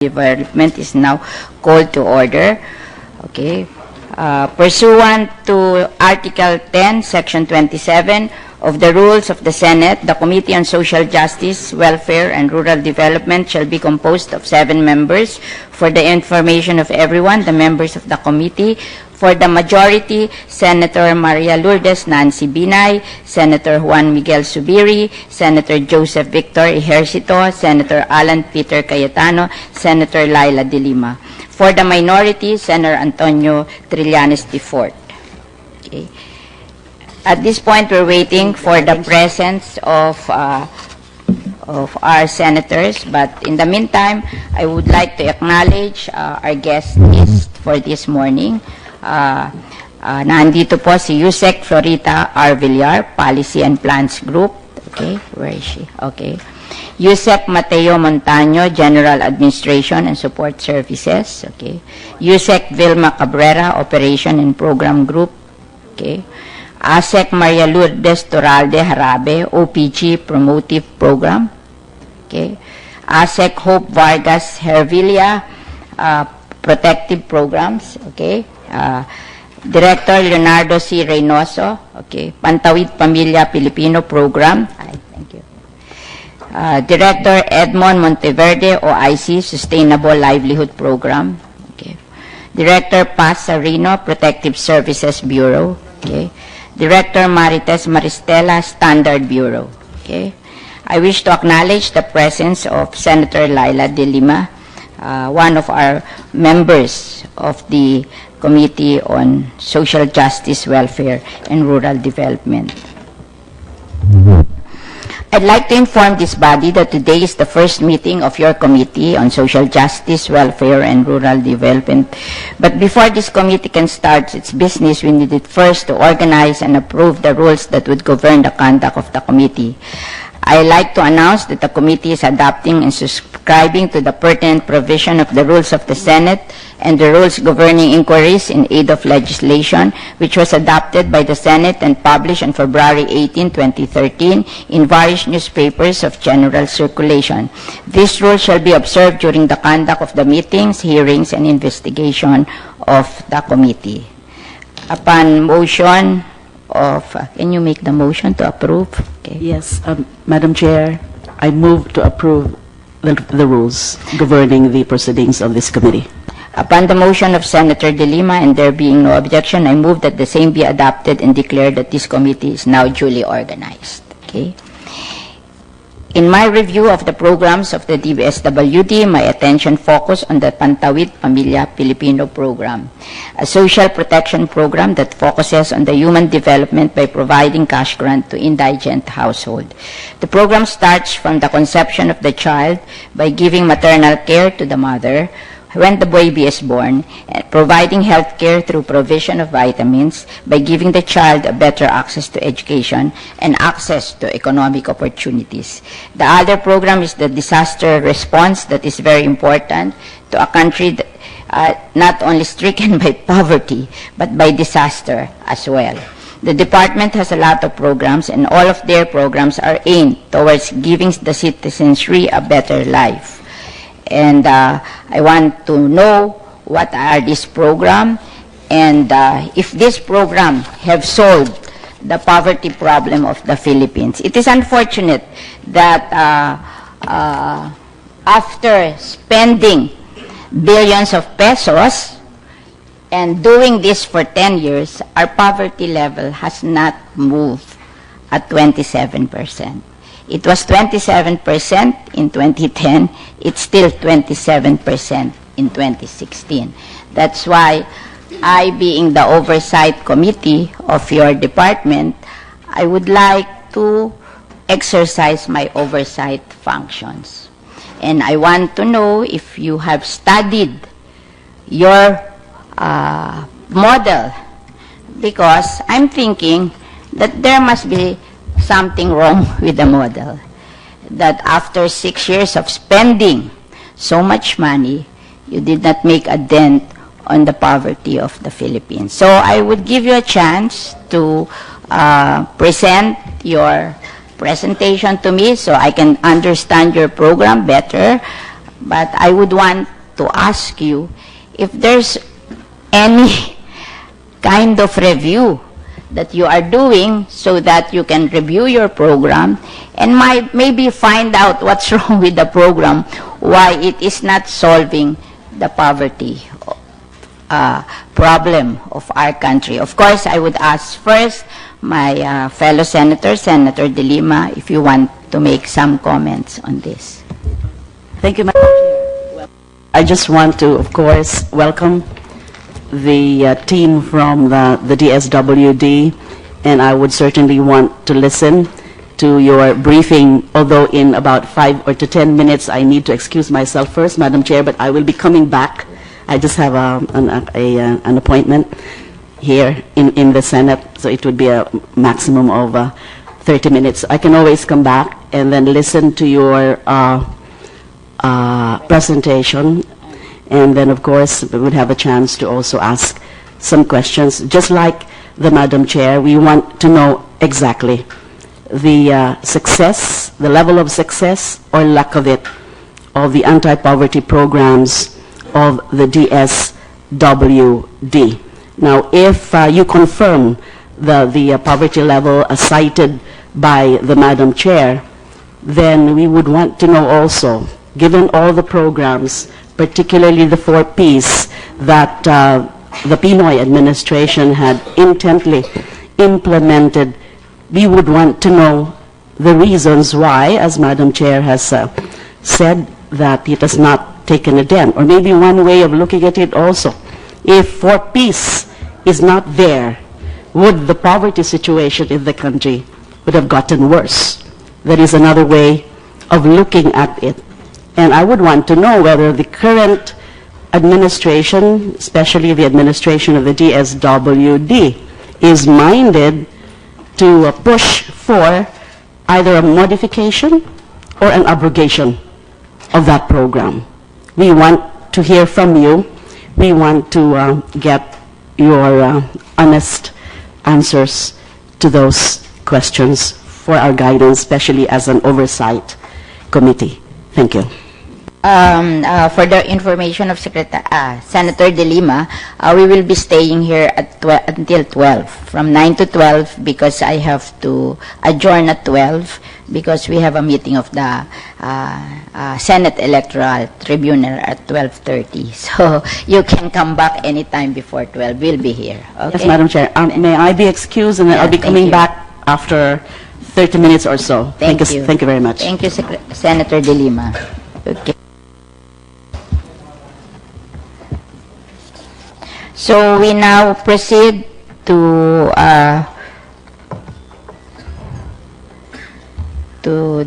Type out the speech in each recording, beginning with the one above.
Development is now called to order. Okay. Pursuant to Article 10, Section 27 of the Rules of the Senate, the Committee on Social Justice, Welfare, and Rural Development shall be composed of 7 members. For the information of everyone, the members of the committee: for the majority, Senator Maria Lourdes Nancy Binay, Senator Juan Miguel Subiri, Senator Joseph Victor Ejercito, Senator Alan Peter Cayetano, Senator Laila de Lima. For the minority, Senator Antonio Trillanes IV. Okay. At this point, we're waiting for the presence of our senators, but in the meantime, I would like to acknowledge our guest list for this morning. Nandito po si Yusek Florita R. Villar, Policy and Plans Group. Okay, where is she? Okay. Yusek Mateo Montaño, General Administration and Support Services. Okay. Yusek Vilma Cabrera, Operation and Program Group. Okay. Asek Maria Lourdes Toralde Harabe, OPG Promotive Program. Okay. Asek Hope Vargas Hervilia, Protective Programs. Okay. Director Leonardo C. Reynoso, okay, Pantawid Pamilya Filipino Program. Thank you. Director Edmond Monteverde, OIC, Sustainable Livelihood Program. Okay. Director Paz Sarino, Protective Services Bureau. Okay. Director Marites Maristela, Standard Bureau. Okay. I wish to acknowledge the presence of Senator Laila de Lima, one of our members of the Committee on Social Justice, Welfare, and Rural Development. I'd like to inform this body that today is the first meeting of your Committee on Social Justice, Welfare, and Rural Development. But before this committee can start its business, we needed first to organize and approve the rules that would govern the conduct of the committee. I like to announce that the committee is adopting and subscribing to the pertinent provision of the rules of the Senate and the rules governing inquiries in aid of legislation, which was adopted by the Senate and published on February 18, 2013 in various newspapers of general circulation. These rules shall be observed during the conduct of the meetings, hearings, and investigation of the committee. Upon motion of, can you make the motion to approve? Okay. Yes, Madam Chair, I move to approve the rules governing the proceedings of this committee. Upon the motion of Senator De Lima and there being no objection, I move that the same be adopted and declare that this committee is now duly organized. Okay. In my review of the programs of the DBSWD, my attention focused on the Pantawid Pamilya Filipino Program, a social protection program that focuses on the human development by providing cash grant to indigent household. The program starts from the conception of the child by giving maternal care to the mother when the baby is born, and providing health care through provision of vitamins by giving the child a better access to education and access to economic opportunities. The other program is the disaster response that is very important to a country that, not only stricken by poverty, but by disaster as well. The department has a lot of programs, and all of their programs are aimed towards giving the citizenry a better life. And I want to know what are these programs and if this program have solved the poverty problem of the Philippines. It is unfortunate that after spending billions of pesos and doing this for 10 years, our poverty level has not moved at 27%. It was 27% in 2010. It's still 27% in 2016. That's why I, being the oversight committee of your department, I would like to exercise my oversight functions. And I want to know if you have studied your model, because I'm thinking that there must be something wrong with the model, that after 6 years of spending so much money, you did not make a dent on the poverty of the Philippines. So I would give you a chance to present your presentation to me so I can understand your program better. But I would want to ask you if there's any kind of review that you are doing so that you can review your program and maybe find out what's wrong with the program, why it is not solving the poverty problem of our country. Of course, I would ask first my fellow senator, Senator De Lima, if you want to make some comments on this. Thank you, Madam Chair. I just want to, of course, welcome the team from the DSWD, and I would certainly want to listen to your briefing, although in about 5 or 10 minutes I need to excuse myself first, Madam Chair, but I will be coming back. I just have an appointment here in the Senate, so it would be a maximum of 30 minutes. I can always come back and then listen to your presentation, and then of course we would have a chance to also ask some questions. Just like the Madam Chair, we want to know exactly the success, the level of success or lack of it, of the anti-poverty programs of the DSWD. Now, if you confirm the poverty level as cited by the Madam Chair, then we would want to know also, given all the programs, particularly the 4 Ps that the Pinoy administration had intently implemented, we would want to know the reasons why, as Madam Chair has said, that it has not taken a dent. Or maybe one way of looking at it also, if 4 Ps is not there, would the poverty situation in the country would have gotten worse? That is another way of looking at it. And I would want to know whether the current administration, especially the administration of the DSWD, is minded to push for either a modification or an abrogation of that program. We want to hear from you. We want to get your honest answers to those questions for our guidance, especially as an oversight committee. Thank you. For the information of Senator De Lima, we will be staying here at until 12, from 9 to 12, because I have to adjourn at 12 because we have a meeting of the Senate Electoral Tribunal at 12:30. So you can come back anytime before 12. We'll be here. Okay? Yes, Madam Chair. May I be excused, and then Yeah, I'll be thank coming you. back after 30 minutes or so. Thank you. Thank you very much. Thank you, Senator De Lima. Okay. So we now proceed to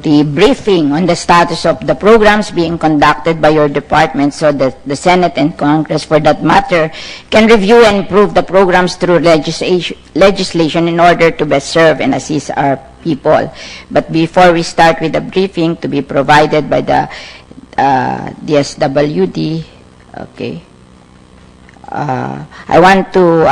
the briefing on the status of the programs being conducted by your department, so that the Senate and Congress, for that matter, can review and improve the programs through legislation in order to best serve and assist our people. But before we start with the briefing to be provided by the DSWD, okay, I want to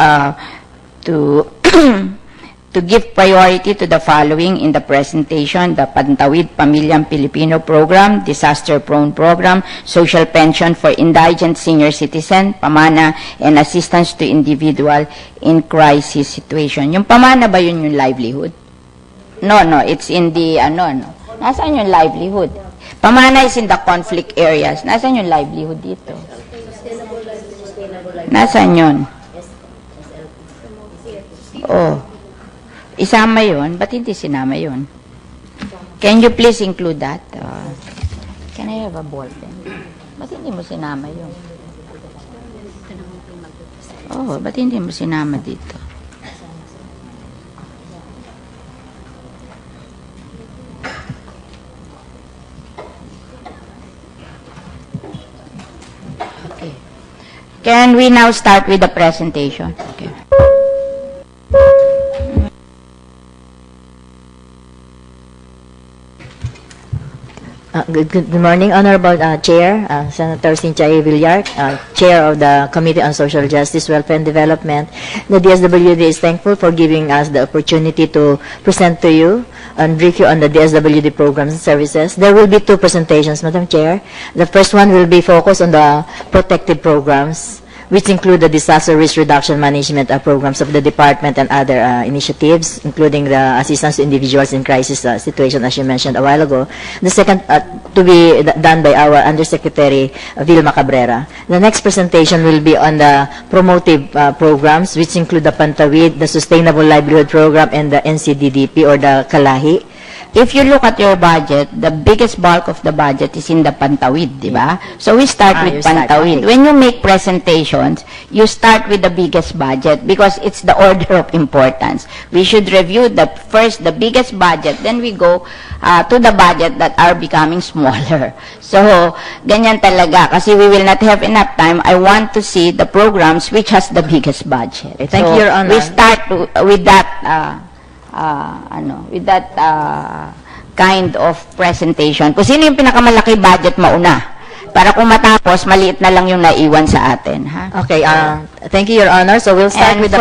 to give priority to the following in the presentation: the Pantawid Pamilyang Pilipino Program, Disaster-Prone Program, Social Pension for Indigent Senior Citizen, Pamana, and Assistance to Individual in Crisis Situation. Yung Pamana ba yun yung livelihood? No, it's in the, no. Nasaan yung livelihood? Pamana is in the conflict areas. Nasaan yung livelihood dito? Nasaan yun? Oh. Isama yun? Ba't hindi sinama yun? Can you please include that? Can I have a ball pen? Ba't hindi mo sinama yun? Oh, ba't hindi mo sinama dito? Okay. Can we now start with the presentation? Okay. Good morning, Honorable Chair, Senator Cynthia A. Villar, Chair of the Committee on Social Justice, Welfare and Development. The DSWD is thankful for giving us the opportunity to present to you and brief you on the DSWD programs and services. There will be two presentations, Madam Chair. The first one will be focused on the protective programs, which include the disaster risk reduction management programs of the department and other initiatives, including the assistance to individuals in crisis situation, as you mentioned a while ago. The second to be done by our Undersecretary Vilma Cabrera. The next presentation will be on the promotive programs, which include the Pantawid, the Sustainable Livelihood Program, and the NCDDP or the Kalahi. If you look at your budget, the biggest bulk of the budget is in the Pantawid, di ba? So we start with Pantawid. Okay. When you make presentations, you start with the biggest budget because it's the order of importance. We should review first the biggest budget, then we go to the budget that are becoming smaller. So, ganyan talaga. Kasi we will not have enough time. I want to see the programs which has the biggest budget. Okay, thank you, Your Honor. We start with that kind of presentation. Kung sino yung pinakamalaki budget mauna. Para kung matapos, maliit na lang yung naiwan sa atin. Ha? Okay, thank you, Your Honor. So we'll start And with the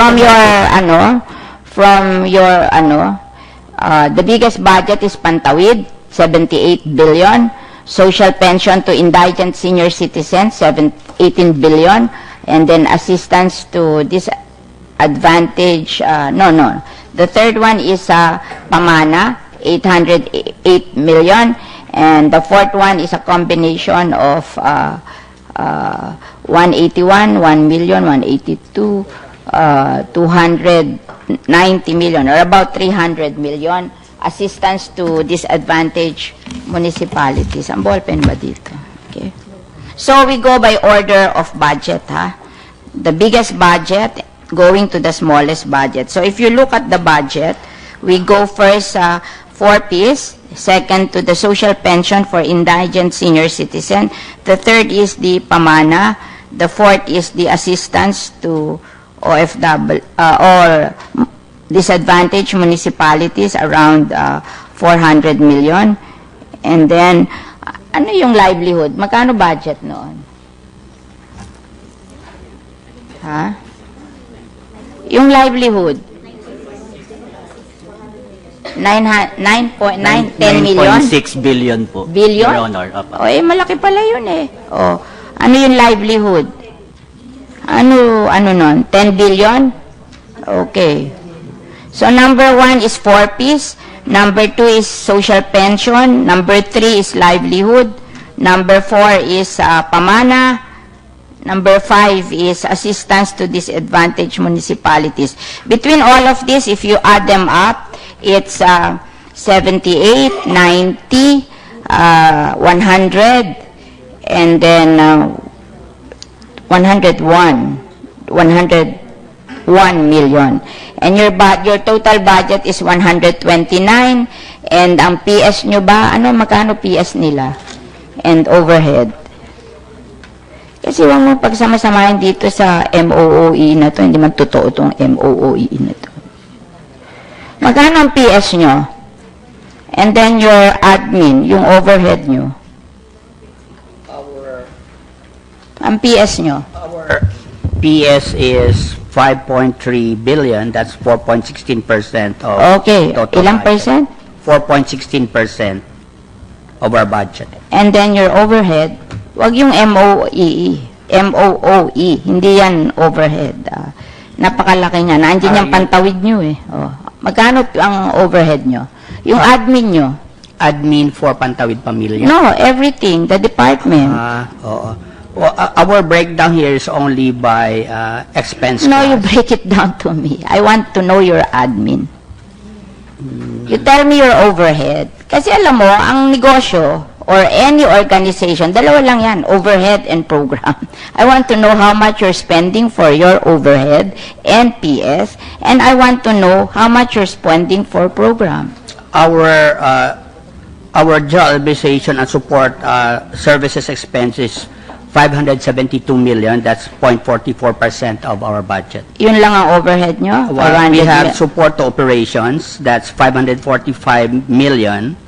the biggest budget is Pantawid, 78 billion. Social pension to indigent senior citizens, 18 billion. And then assistance to disadvantage, The third one is Pamana, 808 million. And the fourth one is a combination of 181, 1 million, 182, 290 million, or about 300 million. Assistance to disadvantaged municipalities. Ang ballpen ba dito? Okay. So we go by order of budget, ha? The biggest budget going to the smallest budget. So if you look at the budget, we go first 4Ps, second to the social pension for indigent senior citizen, the third is the Pamana, the fourth is the assistance to OFW or disadvantaged municipalities around 400 million. And then, ano yung livelihood? Magkano budget noon? Ha? Yung livelihood, 10 million? 9.6 billion po. Billion? Your Honor. O, malaki pala yun eh. O, ano yung livelihood? Ano nun? 10 billion? Okay. So, number 1 is 4Ps. Number 2 is social pension. Number 3 is livelihood. Number 4 is Pamana. Number 5 is assistance to disadvantaged municipalities. Between all of this, if you add them up, it's 78, 90, 100, and then 101 million. And your total budget is 129, and ang PS nyo ba, magkano PS nila? And overhead. Kasi huwag mo pagsama-samahin dito sa MOOE na to, hindi man totoo itong MOOE na to. Magkano ang PS nyo? And then your admin, yung overhead nyo. Ang PS nyo? Our PS is 5.3 billion. That's 4.16% of Okay. total Ilang budget. percent? 4.16% of our budget. And then your overhead, wag yung MOOE. Hindi yan overhead. Napakalaki niya. Nandiyan yung Pantawid nyo eh. Oh. Magkano ang overhead nyo? Yung admin nyo? Admin for Pantawid Pamilya. No, everything. The department. Oo. Well, our breakdown here is only by expense No, you class. break it down to me. I want to know your admin. You tell me your overhead. Kasi alam mo, ang negosyo or any organization, dalawa lang yan, overhead and program. I want to know how much you're spending for your overhead and PS, and I want to know how much you're spending for program. Our general administration and support services expenses 572 million. That's 0.44% of our budget. Yun lang ang overhead nyo? We 400 have mil- support to operations. That's 545 million.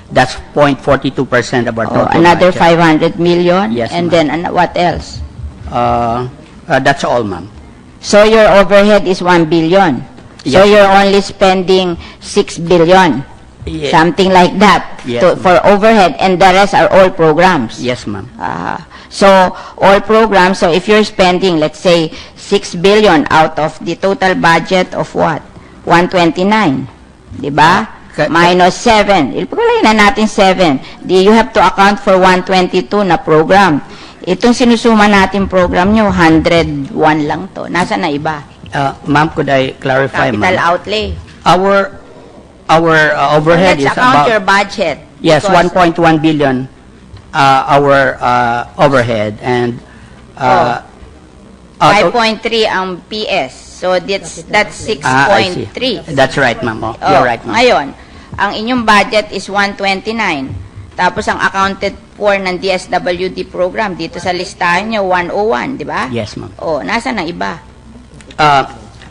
That's 0.42% of our Oh, total another budget. 500 million? Yes, And ma'am. then what else? That's all, ma'am. So your overhead is 1 billion. So Yes. you're only spending 6 billion. Ye- Something like that Yes, for overhead, and the rest are all programs. Yes, ma'am. So all programs, so if you're spending, let's say, 6 billion out of the total budget of what? 129. Diba? Minus 7. Ilpagalayin na natin 7. You have to account for 122 na program. Itong sinusuma natin program nyo, 101 lang to. Nasa na iba? Ma'am, could I clarify, Capital ma'am? outlay. Our overhead Let's is account your about, budget. yes, Because- 1.1 billion our overhead, and out of- 5.3 ang PS. So that's I see. 6.3. That's right, ma'am. Oh, Oh, you're right, ma'am. Ngayon, ang inyong budget is 129. Tapos ang accounted for ng DSWD program dito sa listahan nyo 101, di ba? Yes, ma'am. Oh, nasa na iba?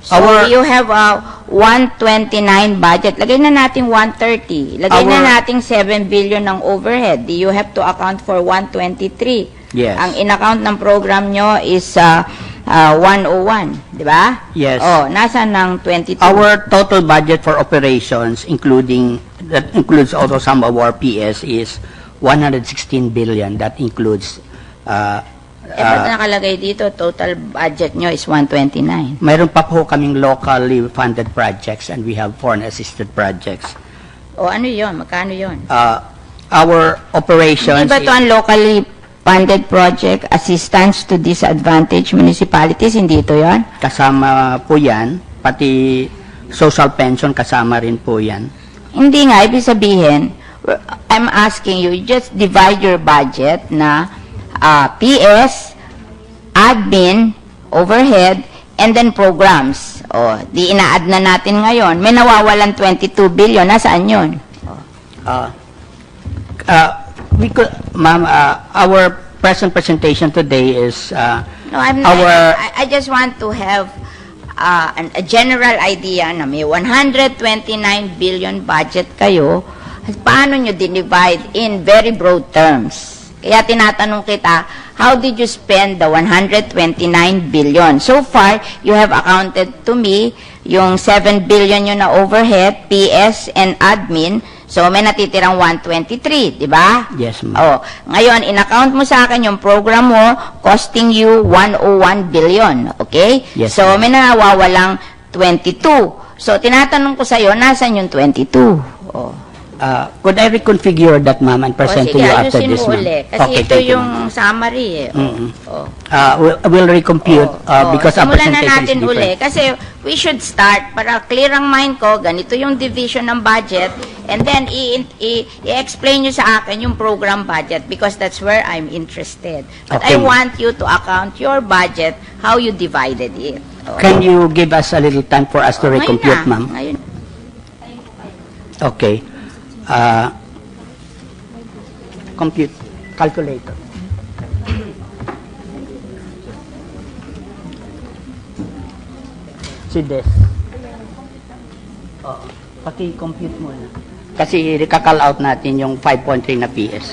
So Our you have a 129 budget. Lagay na natin 130. Lagay na Our- natin 7 billion ng overhead. You have to account for 123. Yes. Ang in-account ng program nyo is 101, di ba? Yes. Oh, nasa ng 22? our total budget for operations, that includes also some of our PS, is 116 billion. That includes ba't nakalagay dito, total budget nyo is 129? mayroon pa po kaming locally funded projects, and we have foreign assisted projects. O ano yon? Magkano yon? Our operations Hindi ba ito ang locally funded project, assistance to disadvantaged municipalities? Hindi ito yon? kasama po yan, pati social pension kasama rin po yan. Hindi nga, ibig sabihin, I'm asking you, just divide your budget na PS, admin, overhead, and then programs. O, di ina-add na natin ngayon. May nawawalan 22 billion. Nasaan yun? We could, ma'am, our present presentation today is No, I just want to have a general idea na may 129 billion budget kayo. Paano nyo dinivide in very broad terms? Kaya tinatanong kita, how did you spend the 129 billion? So far, you have accounted to me yung 7 billion yun na overhead, PS, and admin. So, may natitirang 123, di ba? Yes, ma'am. Oh, ngayon, in-account mo sa akin yung program mo costing you 101 billion, okay? Yes, So, ma'am. may nawawalang 22. So, tinatanong ko sa'yo, nasan yung 22? Oh. Could I reconfigure that, ma'am, and present to sige, you after ayusin this, mo ma'am? uli. Kasi ito thank you, yung ma'am. summary eh. Mm-mm. Oh. We'll recompute because our Simulan na presentation is natin uli. different. Kasi we should start, para clear ang mind ko, ganito yung division ng budget, and then i-explain nyo sa akin yung program budget because that's where I'm interested. But I Okay. want you to account your budget, how you divided it. Oh. Can you give us a little time for us to Ngayon recompute, na. ma'am? Ngayon. Okay. Compute. Calculator. Si Des. Paki-compute muna. Kasi i-call out natin yung 5.3 na PS.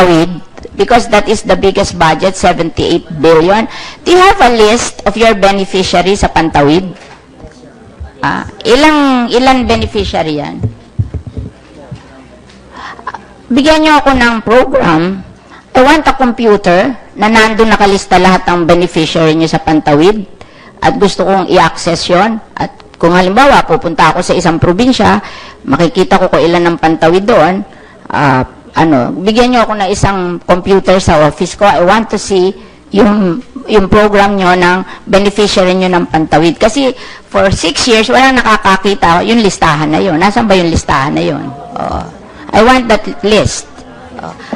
Pantawid, because that is the biggest budget, 78 billion. Do you have a list of your beneficiaries sa Pantawid? Ilang beneficiary yan? Bigyan niyo ako ng program. I want a computer na nandun nakalista lahat ng beneficiary niyo sa Pantawid at gusto kong i-access yon. At kung halimbawa, pupunta ako sa isang probinsya, makikita ko kung ilan ng Pantawid doon, bigyan niyo ako ng isang computer sa office ko. I want to see yung program nyo ng beneficiary nyo ng Pantawid. Kasi for 6 years, walang nakakakita yung listahan na yun. Nasaan ba yung listahan na yun? I want that list.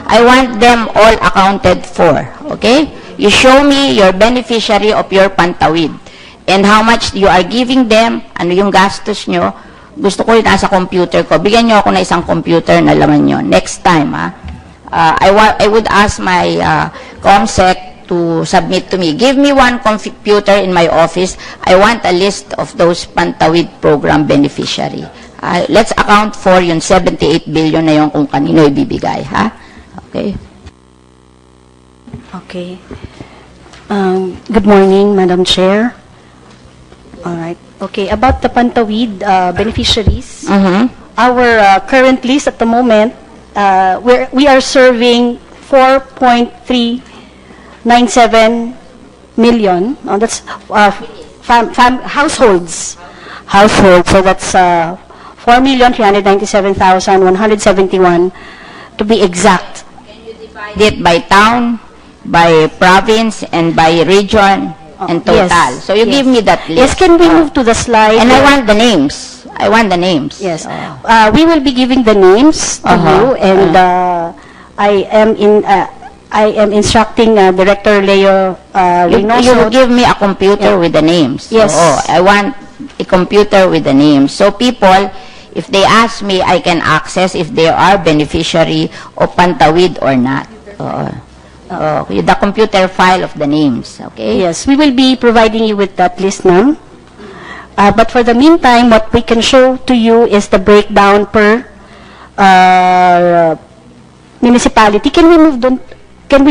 I want them all accounted for. Okay? You show me your beneficiary of your Pantawid and how much you are giving them, ano yung gastos nyo. Gusto ko yung nasa computer ko. Bigyan nyo ako na isang computer na laman nyo. Next time, I would ask my COMSEC to submit to me. Give me one computer in my office. I want a list of those Pantawid program beneficiary. Let's account for yung 78 billion na yung kung kanino ibibigay, ha? Okay. Okay. Good morning, Madam Chair. All right. Okay, about the Pantawid beneficiaries, our current list at the moment, we are serving 4.397 million. That's households. So that's 4,397,171 to be exact. Divide it by town, by province, and by region, and total. Yes, So you yes. give me that list. Yes, can we move to the slide? And I want the names. I want the names. Yes. We will be giving the names to you, and I am instructing Director Leo You Reynoso. give me a computer with the names. Yes. I want a computer with the names. So people, if they ask me, I can access if they are beneficiary of Pantawid or not. The computer file of the names. Okay? Yes, we will be providing you with that list, ma'am. But for the meantime, what we can show to you is the breakdown per municipality. Can we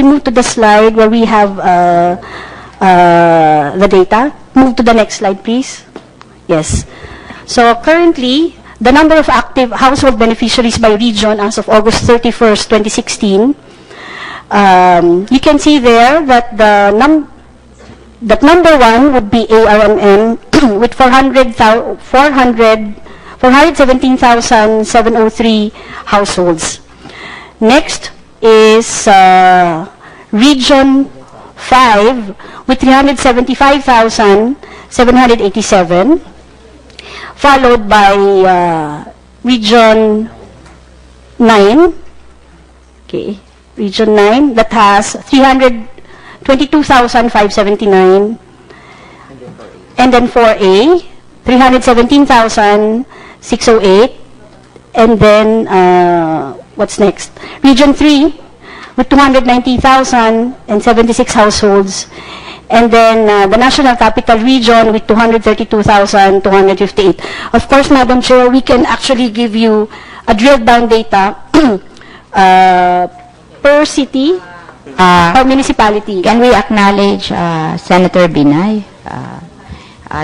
move to the slide where we have the data? Move to the next slide, please. Yes. So currently, the number of active household beneficiaries by region as of August 31st, 2016, you can see there that that number one would be ARMM with 417,703 households. Next is Region 5 with 375,787, followed by Region 9, okay, Region 9 that has 322,579, and then 4A, 317,608, and then what's next? Region 3 with 290,076 households, and then the National Capital Region with 232,258. Of course, Madam Chair, we can actually give you a drilled down data per city, per municipality. Can we acknowledge Senator Binay?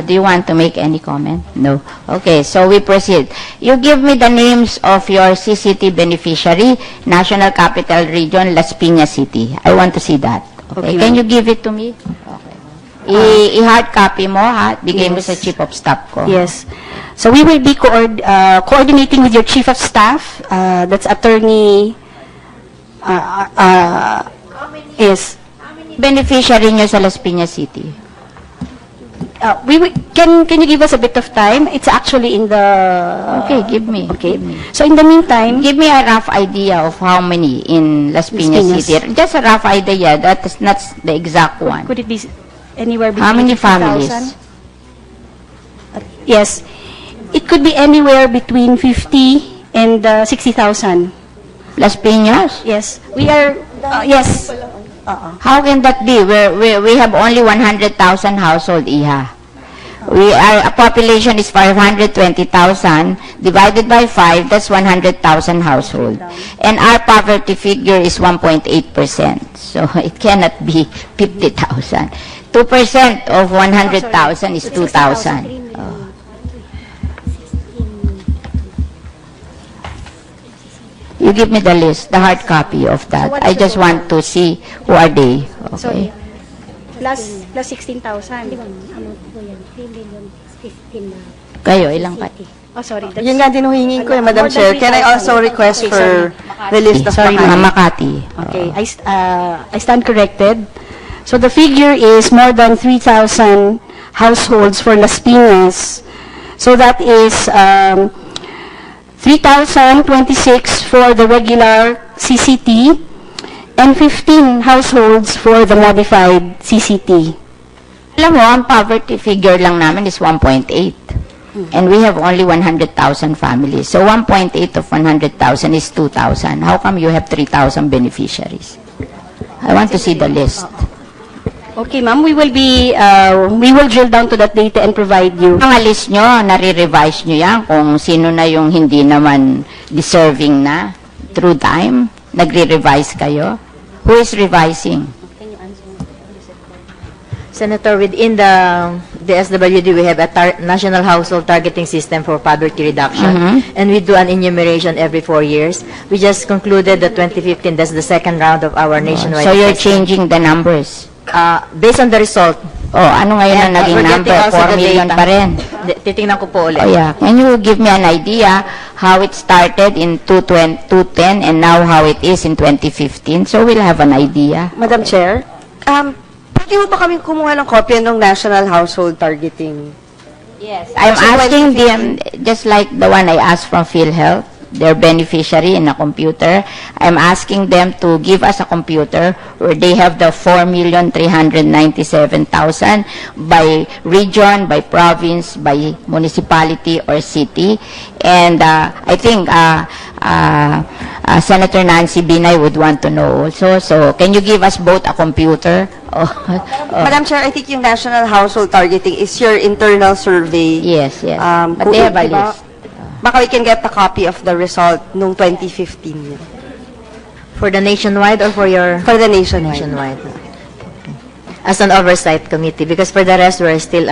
Do you want to make any comment? No. Okay, so we proceed. You give me the names of your CCT beneficiary, National Capital Region, Las Piñas City. I want to see that. Okay, can you give it to me? Okay. I-hard copy mo, ha? Bigay mo sa Chief of Staff ko. Yes. So we will be coordinating with your Chief of Staff, that's Attorney, yes. Beneficiary nyo sa Las Piñas City. Can you give us a bit of time? It's actually in the... Okay, give me. Okay. Give me. So in the meantime... Give me a rough idea of how many in Las Piñas City. Just a rough idea. That is not the exact one. Could it be anywhere between How many 50,000? families? Yes. It could be anywhere between 50 and 60,000. Las Piñas? Yes. We are... yes. How can that be? We have only 100,000 household, Iha. Our population is 520,000, divided by 5, that's 100,000 household. And our poverty figure is 1.8%. So it cannot be 50,000. 2% of 100,000 is 2,000. You give me the list, the hard copy of that. So what I is the just total? want to see who are they. Sorry. Okay. Plus 16,000. Kayo, ilang pa? Oh, sorry. That's, Yun nga din huhingi ko, Madam More than Chair. Can I 3,000. also request Okay, for the list of Sorry, Mga Makati? Makati. Okay, I stand corrected. So the figure is more than 3,000 households for Las Piñas. So that is 3,026 for the regular CCT and 15 households for the modified CCT. Alam mo, ang poverty figure lang namin is 1.8. And we have only 100,000 families. So 1.8 of 100,000 is 2,000. How come you have 3,000 beneficiaries? I want to see the list. Okay, ma'am, we will drill down to that data and provide you. Mga list nyo, nare-revise nyo yan kung sino na yung hindi naman deserving na through time. Nagre-revise kayo. Who is revising? Senator, within the SWD, we have a national household targeting system for poverty reduction, and we do an enumeration every 4 years. We just concluded the 2015, that's the second round of our nationwide So you're assessment. changing the numbers. Based on the result. Oh, ano ngayon ang And naging we're number? getting also 4 the million data. pa rin. Titingnan ko po ulit. Oh yeah. Can you give me an idea how it started in 2010 and now how it is in 2015? So we'll have an idea. Madam Chair, pwede mo ba kami kumuha ng kopya ng National Household Targeting? Yes. I'm So asking 2015 them, just like the one I asked from PhilHealth, their beneficiary in a computer, I'm asking them to give us a computer where they have the 4,397,000 by region, by province, by municipality or city. And I think Senator Nancy Binay would want to know also. So can you give us both a computer? Madam Chair, I think yung National Household Targeting is your internal survey. Yes, yes. But Kung they have a diba, list. Baka we can get a copy of the result nung 2015 yun. For the nationwide or for your For the nationwide. nationwide? As an oversight committee, because for the rest, we're still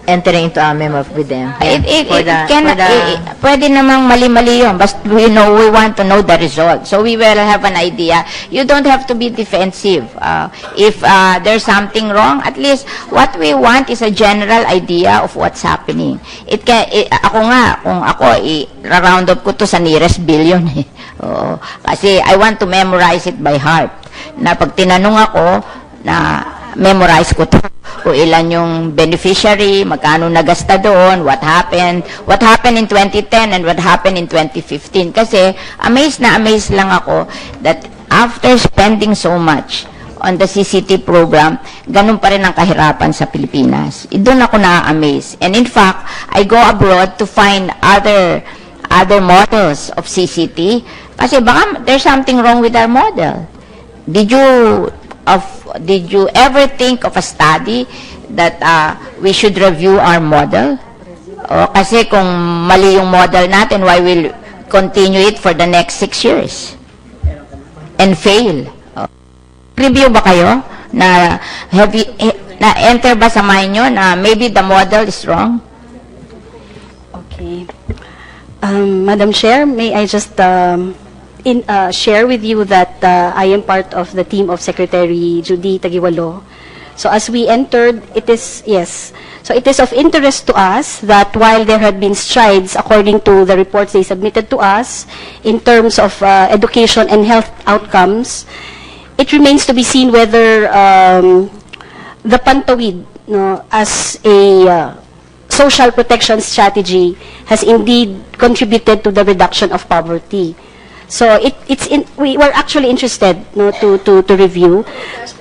entering into a memo with them. Pwede namang mali-mali yun. But we want to know the result. So we will have an idea. You don't have to be defensive. If there's something wrong, at least what we want is a general idea of what's happening. Ako nga, kung ako, i-round up ko to sa nearest billion. Oo. Kasi I want to memorize it by heart. Na pag tinanong ako, na memorize ko to kung ilan yung beneficiary, magkano nagasta doon, what happened in 2010 and what happened in 2015. Kasi amazed lang ako that after spending so much on the CCT program, ganun pa rin ang kahirapan sa Pilipinas. Doon ako na-amaze. And in fact, I go abroad to find other models of CCT kasi baka there's something wrong with our model. Did you ever think of a study that we should review our model? O, kasi kung mali yung model natin, why will continue it for the next 6 years? And fail. O, review ba kayo? Na-enter ba sa mind nyo na maybe the model is wrong? Okay. Madam Chair, may I just share with you that I am part of the team of Secretary Judy Tagiwalo. So as we entered, it is of interest to us that while there had been strides according to the reports they submitted to us in terms of education and health outcomes, it remains to be seen whether the Pantawid, as a social protection strategy has indeed contributed to the reduction of poverty. So we were actually interested to review.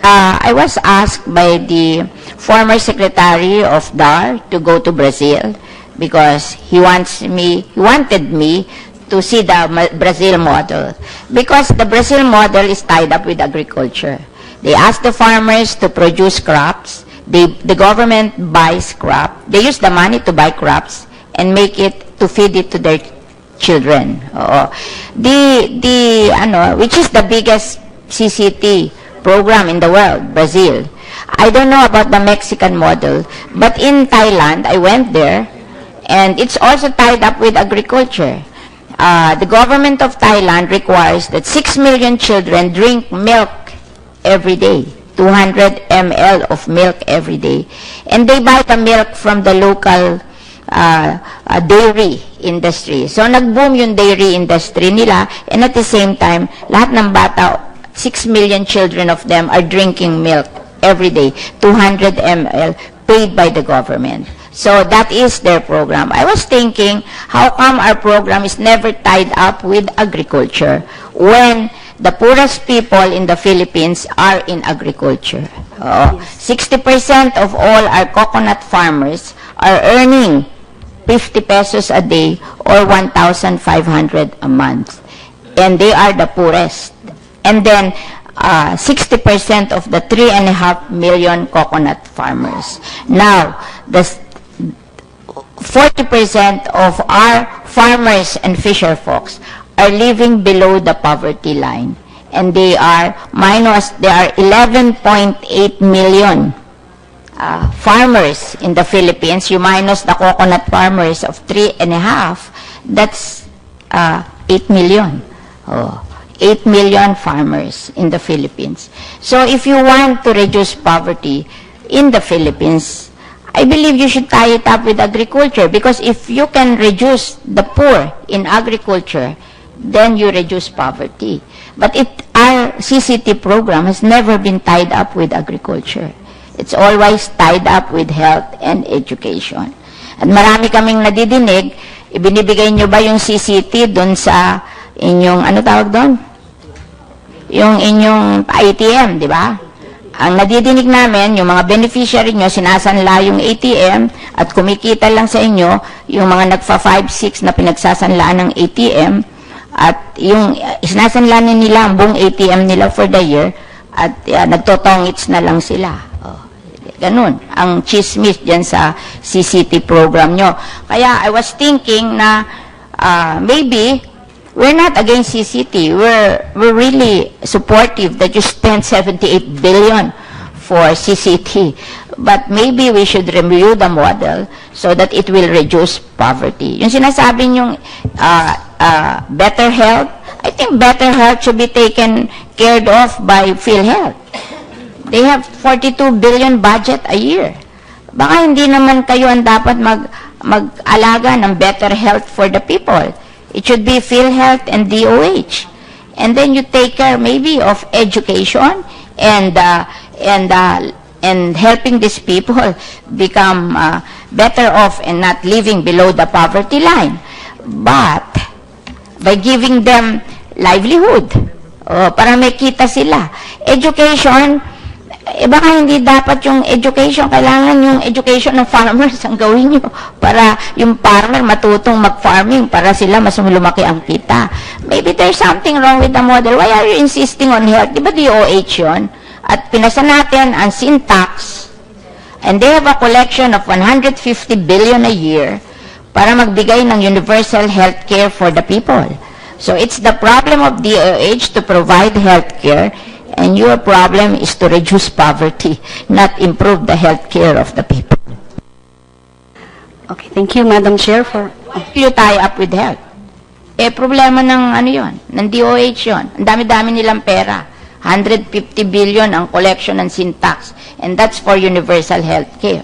I was asked by the former secretary of DAR to go to Brazil because he wanted me to see the Brazil model because the Brazil model is tied up with agriculture. They ask the farmers to produce crops the government buys crop. They use the money to buy crops and make it to feed it to their children. Oo. Which is the biggest CCT program in the world, Brazil. I don't know about the Mexican model, but in Thailand, I went there, and it's also tied up with agriculture. The government of Thailand requires that 6 million children drink milk every day, 200 ml of milk every day. And they buy the milk from the local dairy industry. So, nag-boom yung dairy industry nila, and at the same time, lahat ng bata, 6 million children of them are drinking milk every day, 200 ml, paid by the government. So that is their program. I was thinking, how come our program is never tied up with agriculture when the poorest people in the Philippines are in agriculture? 60% of all our coconut farmers are earning 50 pesos a day or 1,500 a month. And they are the poorest. And then 60% of the 3.5 million coconut farmers. Now, the 40% of our farmers and fisher folks are living below the poverty line. And they are 11.8 million farmers in the Philippines. You minus the coconut farmers of 3.5, that's 8 million. 8 million farmers in the Philippines. So if you want to reduce poverty in the Philippines, I believe you should tie it up with agriculture, because if you can reduce the poor in agriculture, then you reduce poverty. But our CCT program has never been tied up with agriculture. It's always tied up with health and education. At marami kaming nadidinig, ibinibigay nyo ba yung CCT doon sa inyong, ano tawag doon? Yung inyong ATM, di ba? Ang nadidinig namin, yung mga beneficiary nyo, sinasanla yung ATM at kumikita lang sa inyo yung mga nagfa 5-6 na pinagsasanlaan ng ATM at yung sinasanla nila ang buong ATM nila for the year at nagtotongits na lang sila. Ganun, ang chismis dyan sa CCT program nyo. Kaya I was thinking na maybe we're not against CCT. We're really supportive that you spend 78 billion for CCT. But maybe we should review the model so that it will reduce poverty. Yung sinasabi yung better health, I think better health should be taken care of by PhilHealth. They have 42 billion budget a year. Baka hindi naman kayo ang dapat mag-alaga ng better health for the people. It should be PhilHealth and DOH. And then you take care maybe of education and helping these people become better off and not living below the poverty line. But by giving them livelihood, para may kita sila. Education, baka hindi dapat yung education, kailangan yung education ng farmers ang gawin nyo para yung farmer matutong mag-farming para sila mas lumaki ang kita. Maybe there's something wrong with the model. Why are you insisting on health? Di ba DOH yun? At pinasa natin ang syntax, and they have a collection of 150 billion a year para magbigay ng universal health care for the people. So it's the problem of DOH to provide health care, and your problem is to reduce poverty, not improve the health care of the people. Okay, thank you, Madam Chair, for... You tie up with health. Problema ng ano yon, ng DOH yon. Ang dami-dami nilang pera. 150 billion ang collection ng syntax, and that's for universal health care.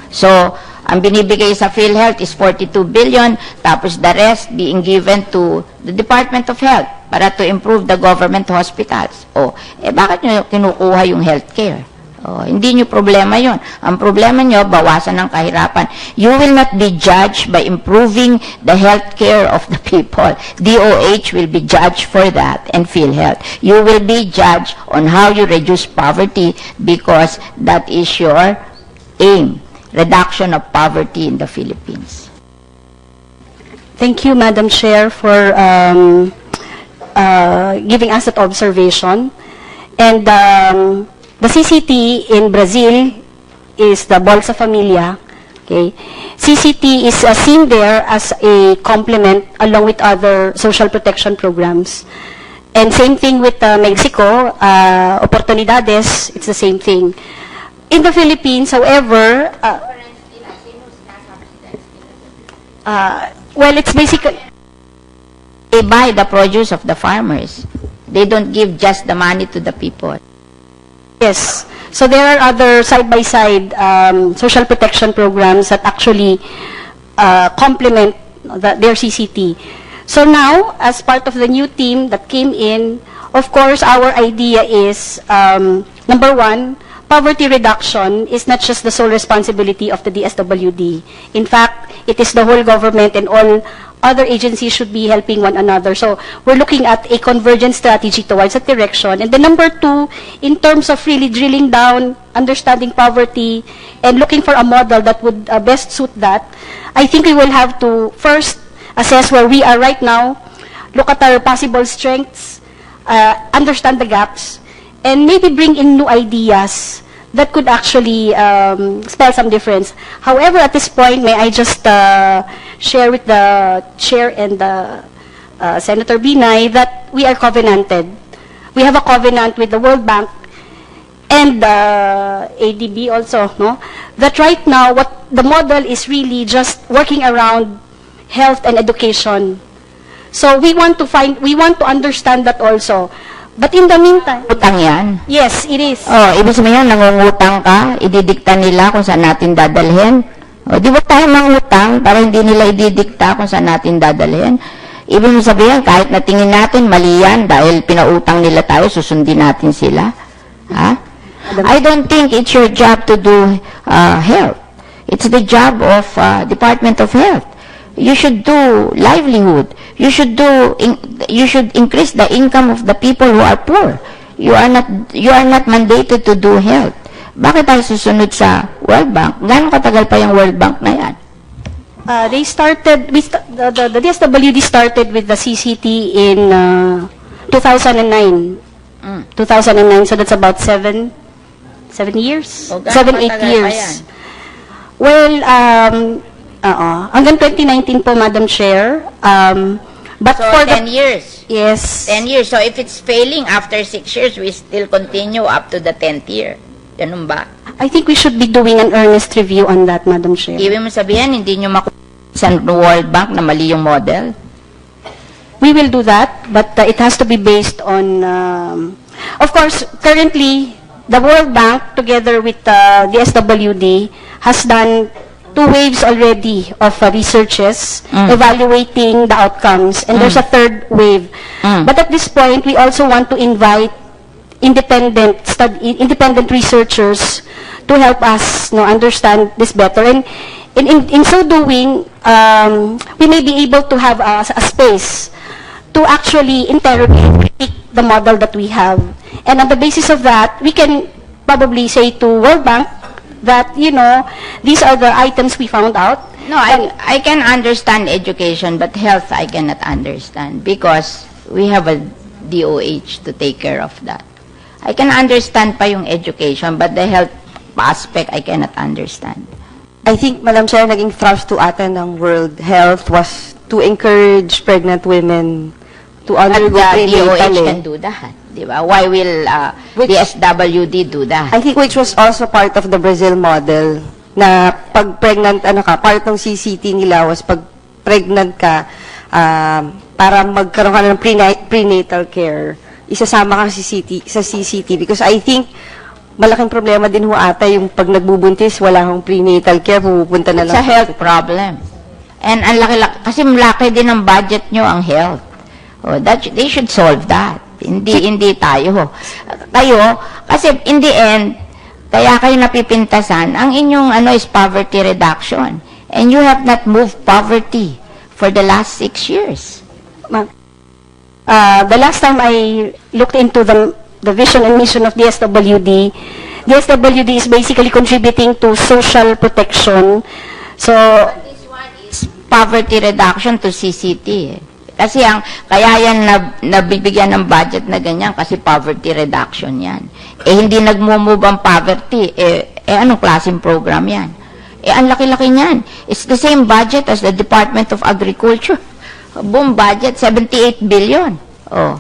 So, ang binibigay sa PhilHealth is 42 billion, tapos the rest being given to the Department of Health para to improve the government hospitals. Bakit nyo kinukuha yung health care? Hindi nyo problema yon. Ang problema nyo, bawasan ng kahirapan. You will not be judged by improving the health care of the people. DOH will be judged for that, and PhilHealth. You will be judged on how you reduce poverty because that is your aim. Reduction of poverty in the Philippines. Thank you, Madam Chair, for giving us that observation. And the CCT in Brazil is the Bolsa Familia. Okay. CCT is seen there as a complement along with other social protection programs. And same thing with Mexico, Oportunidades, it's the same thing. In the Philippines, however, well, it's basically... They buy the produce of the farmers. They don't give just the money to the people. Yes. So there are other side-by-side social protection programs that actually complement their CCT. So now, as part of the new team that came in, of course, our idea is, number one, poverty reduction is not just the sole responsibility of the DSWD. In fact, it is the whole government and all other agencies should be helping one another. So we're looking at a convergent strategy towards that direction. And the number two, in terms of really drilling down, understanding poverty, and looking for a model that would best suit that, I think we will have to first assess where we are right now, look at our possible strengths, understand the gaps, and maybe bring in new ideas that could actually spell some difference. However, at this point, may I just share with the Chair and Senator Binay that we are covenanted. We have a covenant with the World Bank and ADB also, no? That right now, what the model is really just working around health and education. So we want to understand that also. But in the meantime... Utang yan. Yes, it is. Oh, ibig sabihin, nangungutang ka, ididikta nila kung saan natin dadalhin. O, di ba tayo mangutang para hindi nila ididikta kung saan natin dadalhin? Ibig sabihin, kahit na tingin natin, mali yan, dahil pinautang nila tayo, susundin natin sila. Ha? I don't think it's your job to do health. It's the job of Department of Health. You should do livelihood. You should increase the income of the people who are poor. You are not mandated to do health. Bakit tayo susunod sa World Bank? Gaano katagal pa yung World Bank na yan? The DSWD started with the CCT in 2009. 2009, so that's about 7 years? O, gaano 7, 8 katagal pa years. yan? Well, hanggang 2019 po, Madam Chair. But So, for 10 years. Yes. 10 years. So, if it's failing after 6 years, we still continue up to the 10th year. Ganun ba? I think we should be doing an earnest review on that, Madam Chair. Ibig mo sabihin, hindi nyo makuha sa World Bank na mali yung model? We will do that, but it has to be based on... of course, currently, the World Bank, together with the SWD, has done 2 waves already of researches evaluating the outcomes, and there's a third wave. But at this point, we also want to invite independent researchers to help us understand this better. And in so doing, we may be able to have a space to actually interrogate the model that we have. And on the basis of that, we can probably say to World Bank that, these are the items we found out. No, I can understand education, but health I cannot understand because we have a DOH to take care of that. I can understand pa yung education, but the health aspect I cannot understand. I think, Madam Chair, naging thrust to ata ng World Health was to encourage pregnant women to undergo But the DOH prenatal. can do that. Diba? Why will the SWD do that? I think which was also part of the Brazil model na pag pregnant, part ng CCT nila was pag pregnant ka, para magkaroon ka ng prenatal care, isasama ka sa CCT because I think malaking problema din ho ata yung pag nagbubuntis, wala hong prenatal care, pupunta na lang. It's a health problem. And ang laki-laki, kasi malaki din ang budget nyo ang health. Oh, they should solve that. Hindi tayo. Kayo, kasi in the end, kaya kayo napipintasan, ang inyong is poverty reduction. And you have not moved poverty for the last 6 years. The last time I looked into the vision and mission of DSWD is basically contributing to social protection. So, This one is poverty reduction to CCT. Kasi kaya yan nabibigyan ng budget na ganyan kasi poverty reduction yan. Hindi nagmumove ang poverty. Anong klaseng program yan? Ang laki-laki niyan. It's the same budget as the Department of Agriculture. Boom budget, 78 billion. Oh.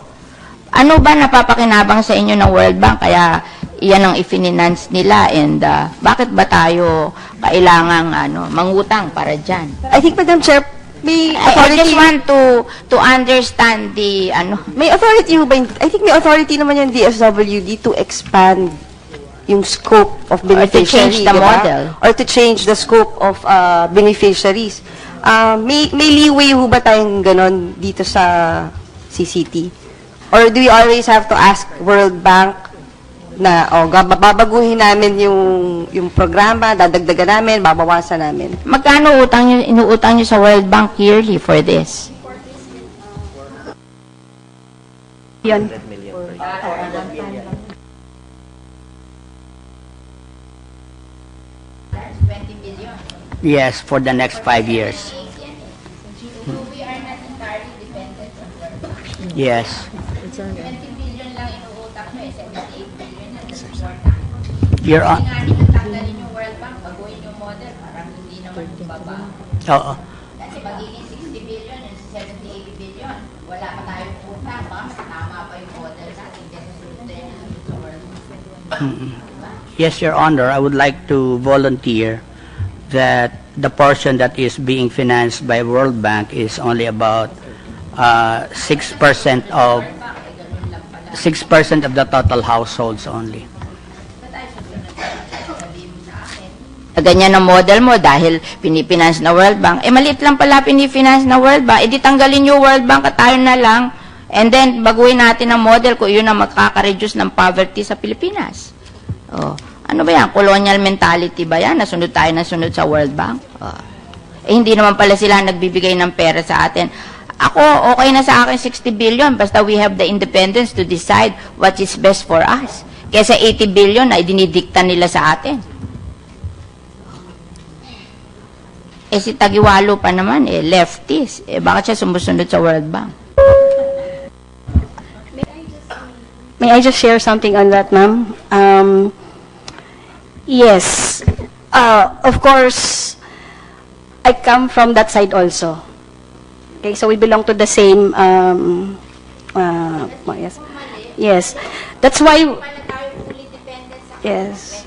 Ano ba napapakinabang sa inyo ng World Bank? Kaya iyan ang i-finance nila, and bakit ba tayo kailangang mangutang para dyan? I think, Madam Chair, may I authority... just want to understand the May authority ho ba? I think may authority naman yung DSWD to expand yung scope of beneficiaries. to change the diba? model. Or to change the scope of beneficiaries. May leeway ho ba tayong ganon dito sa CCT? Or do we always have to ask World Bank na babaguhin namin yung programa, dadagdagan namin, babawasan namin? Magkano inuutang nyo sa World Bank yearly for this? Yun. Yes, for the next 5 years. Yes. You're on. Oo. Kasi magiging 60 billion and 70, 80 billion. Wala pa tayong utang. Baka matama pa yung model natin. Yes, Your Honor, I would like to volunteer that the portion that is being financed by World Bank is only about 6% of 6% of the total households only. Ganyan ang model mo dahil pinifinance na World Bank. Maliit lang pala pinifinance na World Bank. Di tanggalin yung World Bank at tayo na lang. And then, baguhin natin ang model kung yun ang makaka-reduce ng poverty sa Pilipinas. Oh. Ano ba yan? Colonial mentality ba yan? Nasunod tayo na sunod sa World Bank? Oh. Hindi naman pala sila nagbibigay ng pera sa atin. Ako, okay na sa akin 60 billion basta we have the independence to decide what is best for us. Kesa 80 billion na dinidikta nila sa atin. Si Tagiwalo pa naman, leftist. Bakit siya sumusunod sa World Bank? May I just share something on that, ma'am? Yes. Of course, I come from that side also. Okay, so we belong to the same, yes. Yes. That's why, yes.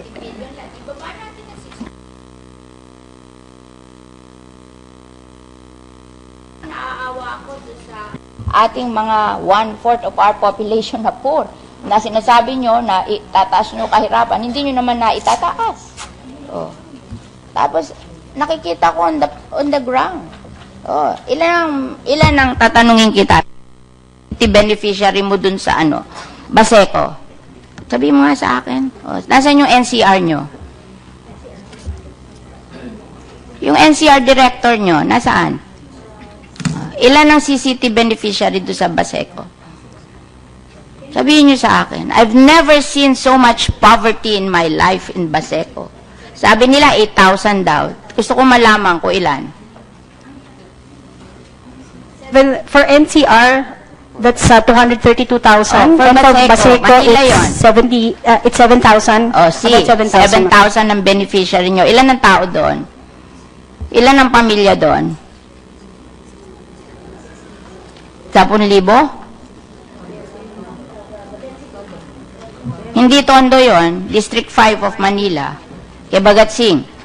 Ating mga 1/4 of our population na poor, na sinasabi nyo na itataas nyo kahirapan, hindi nyo naman na itataas. Oh. Tapos, nakikita ko on the ground. Oh, ilan ang tatanungin kita? Beneficiary mo dun sa Baseco. Sabi mo nga sa akin. Oh, nasaan yung NCR nyo? Yung NCR director nyo, nasaan? Ilan ang CCT beneficiary do sa Baseco? Sabihin niyo sa akin, I've never seen so much poverty in my life in Baseco. Sabi nila 8,000 daw. Gusto ko malaman ko ilan. Well, for NCR, that's 232,000. Oh, for And Baseco, Manila yun. It's 7,000. Oh, see, 7,000 ang beneficiary nyo. Ilan ang tao doon? Ilan ang pamilya doon? 10,000? Hindi Tondo yon, District 5 of Manila. Kay Bagat Singh.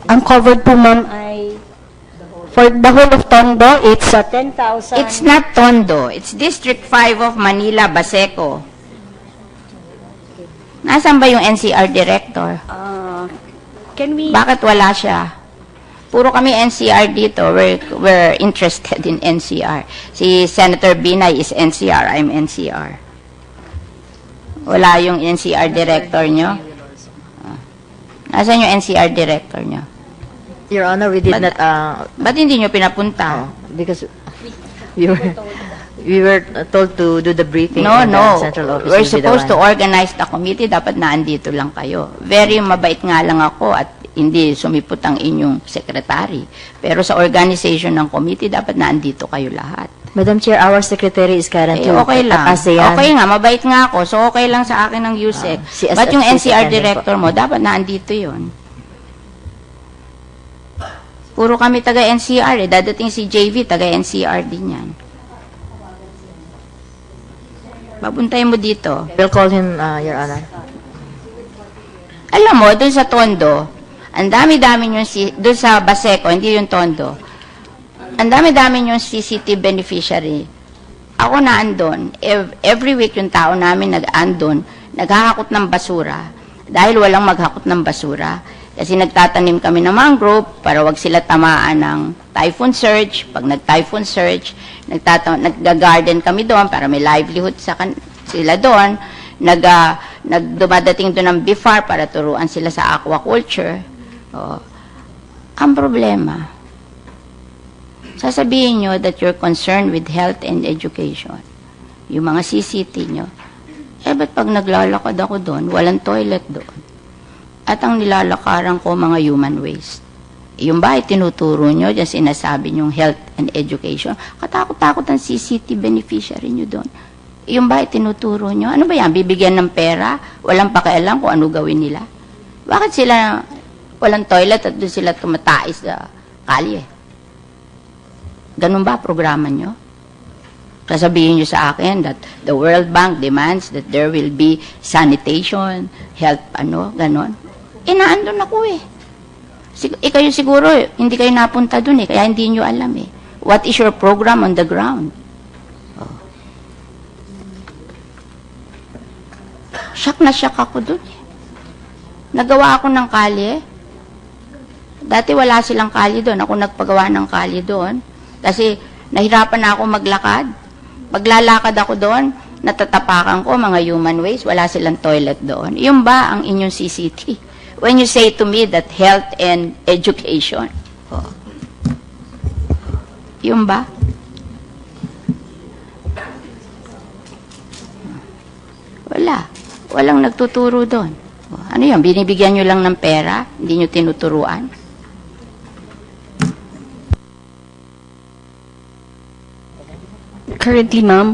Ang covered po, ma'am, ay for the whole of Tondo, it's 10,000. It's not Tondo. It's District 5 of Manila, Baseco. Nasaan ba yung NCR director? Can we... Bakit wala siya? Puro kami NCR dito. We're interested in NCR. Si Senator Binay is NCR. I'm NCR. Wala yung NCR director nyo? Nasaan yung NCR director nyo? Your Honor, we did not, Ba't hindi nyo pinapunta? because We were told to do the briefing No, in the no. central office. We're will be the supposed to one. organize the committee. Dapat naandito lang kayo. Very mabait nga lang ako at hindi sumipot ang inyong secretary. Pero sa organization ng committee, dapat naandito kayo lahat. Madam Chair, our secretary is currently Okay lang. at ASEAN. Okay nga, mabait nga ako. So, okay lang sa akin ng USEC. si But yung si NCR attending director mo, dapat naandito yon. Puro kami taga-NCR eh. Dadating si JV, taga-NCR din yan. Babuntayin mo dito. We'll call him, Your Honor. Alam mo, dun sa Tondo, ang dami-dami yung, dun sa Baseco, hindi yung Tondo, ang dami-dami yung CCTV beneficiary. Ako na andon. Every week yung tao namin nag-andon, naghahakot ng basura. Dahil walang maghakot ng basura. Kasi nagtatanim kami ng mangrove para wag sila tamaan ng typhoon surge. Pag nag-typhoon surge, nag-garden kami doon para may livelihood sila doon. Dumadating doon ng BIFAR para turuan sila sa aquaculture. Oh. Ang problema, sasabihin nyo that you're concerned with health and education. Yung mga CCT nyo. Ba't pag naglalakad ako doon, walang toilet doon? At ang nilalakaran ko, mga human waste. Yung ba, tinuturo nyo, dyan sinasabi nyong health and education, katakot-takot ang CCT beneficiary nyo doon. Yung ba, tinuturo nyo, ano ba yan, bibigyan ng pera, walang pakialam kung ano gawin nila? Bakit sila walang toilet at doon sila tumatais sa kalye? Ganun ba programa nyo? Sasabihin nyo sa akin that the World Bank demands that there will be sanitation, health, ganon. Naandun ako eh. Kayo siguro, hindi kayo napunta dun eh, kaya hindi nyo alam eh. What is your program on the ground? Oh. Shock na shock ako dun eh. Nagawa ako ng kalye. Dati wala silang kalye doon. Ako nagpagawa ng kalye doon. Kasi nahirapan na ako maglakad. Paglalakad ako doon, natatapakan ko mga human waste. Wala silang toilet doon. Yung ba ang inyong CCT? When you say to me that health and education, oh, yung ba? Wala. Walang nagtuturo doon. Oh, ano yun? Binibigyan nyo lang ng pera? Hindi nyo tinuturuan? Currently, ma'am,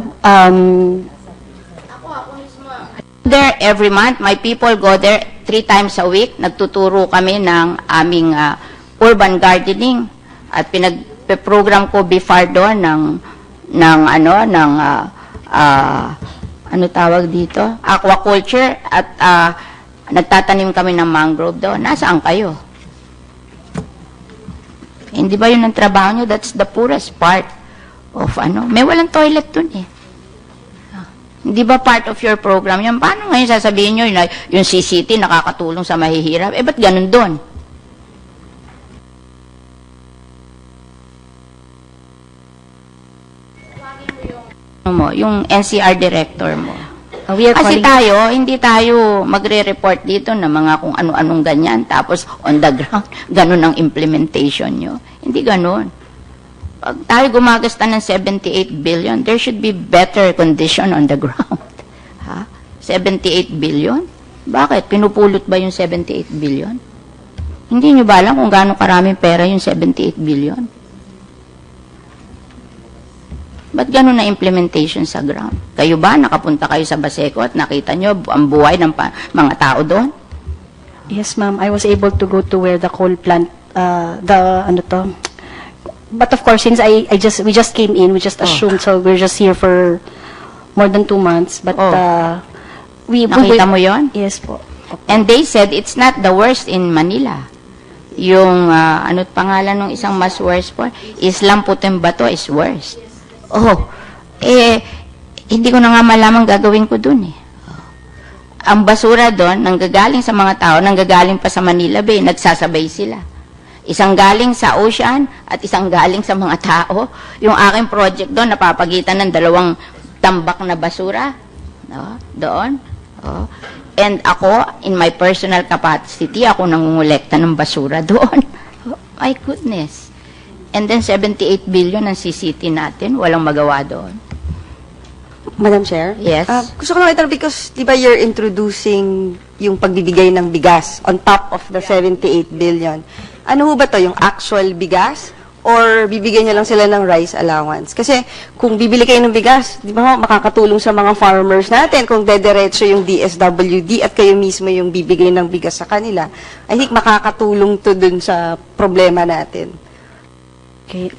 there every month. My people go there 3 times a week. Nagtuturo kami ng aming urban gardening at pinag-program ko BIFAR doon ano tawag dito? Aquaculture at nagtatanim kami ng mangrove doon. Nasaan kayo? Hindi ba yun ang trabaho nyo? That's the poorest part of May walang toilet doon eh. Hindi ba part of your program yan? Paano ngayon sasabihin nyo yung CCT nakakatulong sa mahihirap? Ba't ganun doon? Yung NCR director mo. We are Kasi calling... hindi tayo magre-report dito na mga kung ano-anong ganyan. Tapos on the ground, ganun ang implementation nyo. Hindi ganun. Pag tayo gumagasta ng 78 billion, there should be better condition on the ground. Ha? 78 billion? Bakit? Pinupulot ba yung 78 billion? Hindi nyo ba alam kung gaano karaming pera yung 78 billion? Ba't ganun na implementation sa ground? Kayo ba, nakapunta kayo sa Baseco at nakita nyo ang buhay ng mga tao doon? yes, ma'am, I was able to go to where the coal plant, but of course, since we just came in, we just assumed, so we're just here for more than 2 months, but, Nakita mo yon? Yes po. And they said it's not the worst in Manila. Yung, ano't pangalan ng isang mas worst po? Islam Putembato is worst. Hindi ko na nga malamang gagawin ko dun eh. Ang basura doon, nanggagaling sa mga tao, nanggagaling pa sa Manila Bay, nagsasabay sila. Isang galing sa ocean at isang galing sa mga tao. Yung aking project doon, napapagitan ng 2 tambak na basura. Doon. And ako, in my personal capacity, ako nangungulekta ng basura doon. My goodness. And then 78 billion ang CCT natin, walang magawa doon. Madam Chair? Yes. Gusto ko lang itanong because, di ba you're introducing yung pagbibigay ng bigas on top of the 78 billion. Ano ho ba to? Yung actual bigas? Or bibigyan niyo lang sila ng rice allowance? Kasi kung bibili kayo ng bigas, di ba makakatulong sa mga farmers natin kung dediretso yung DSWD at kayo mismo yung bibigay ng bigas sa kanila. I think makakatulong to dun sa problema natin. Okay.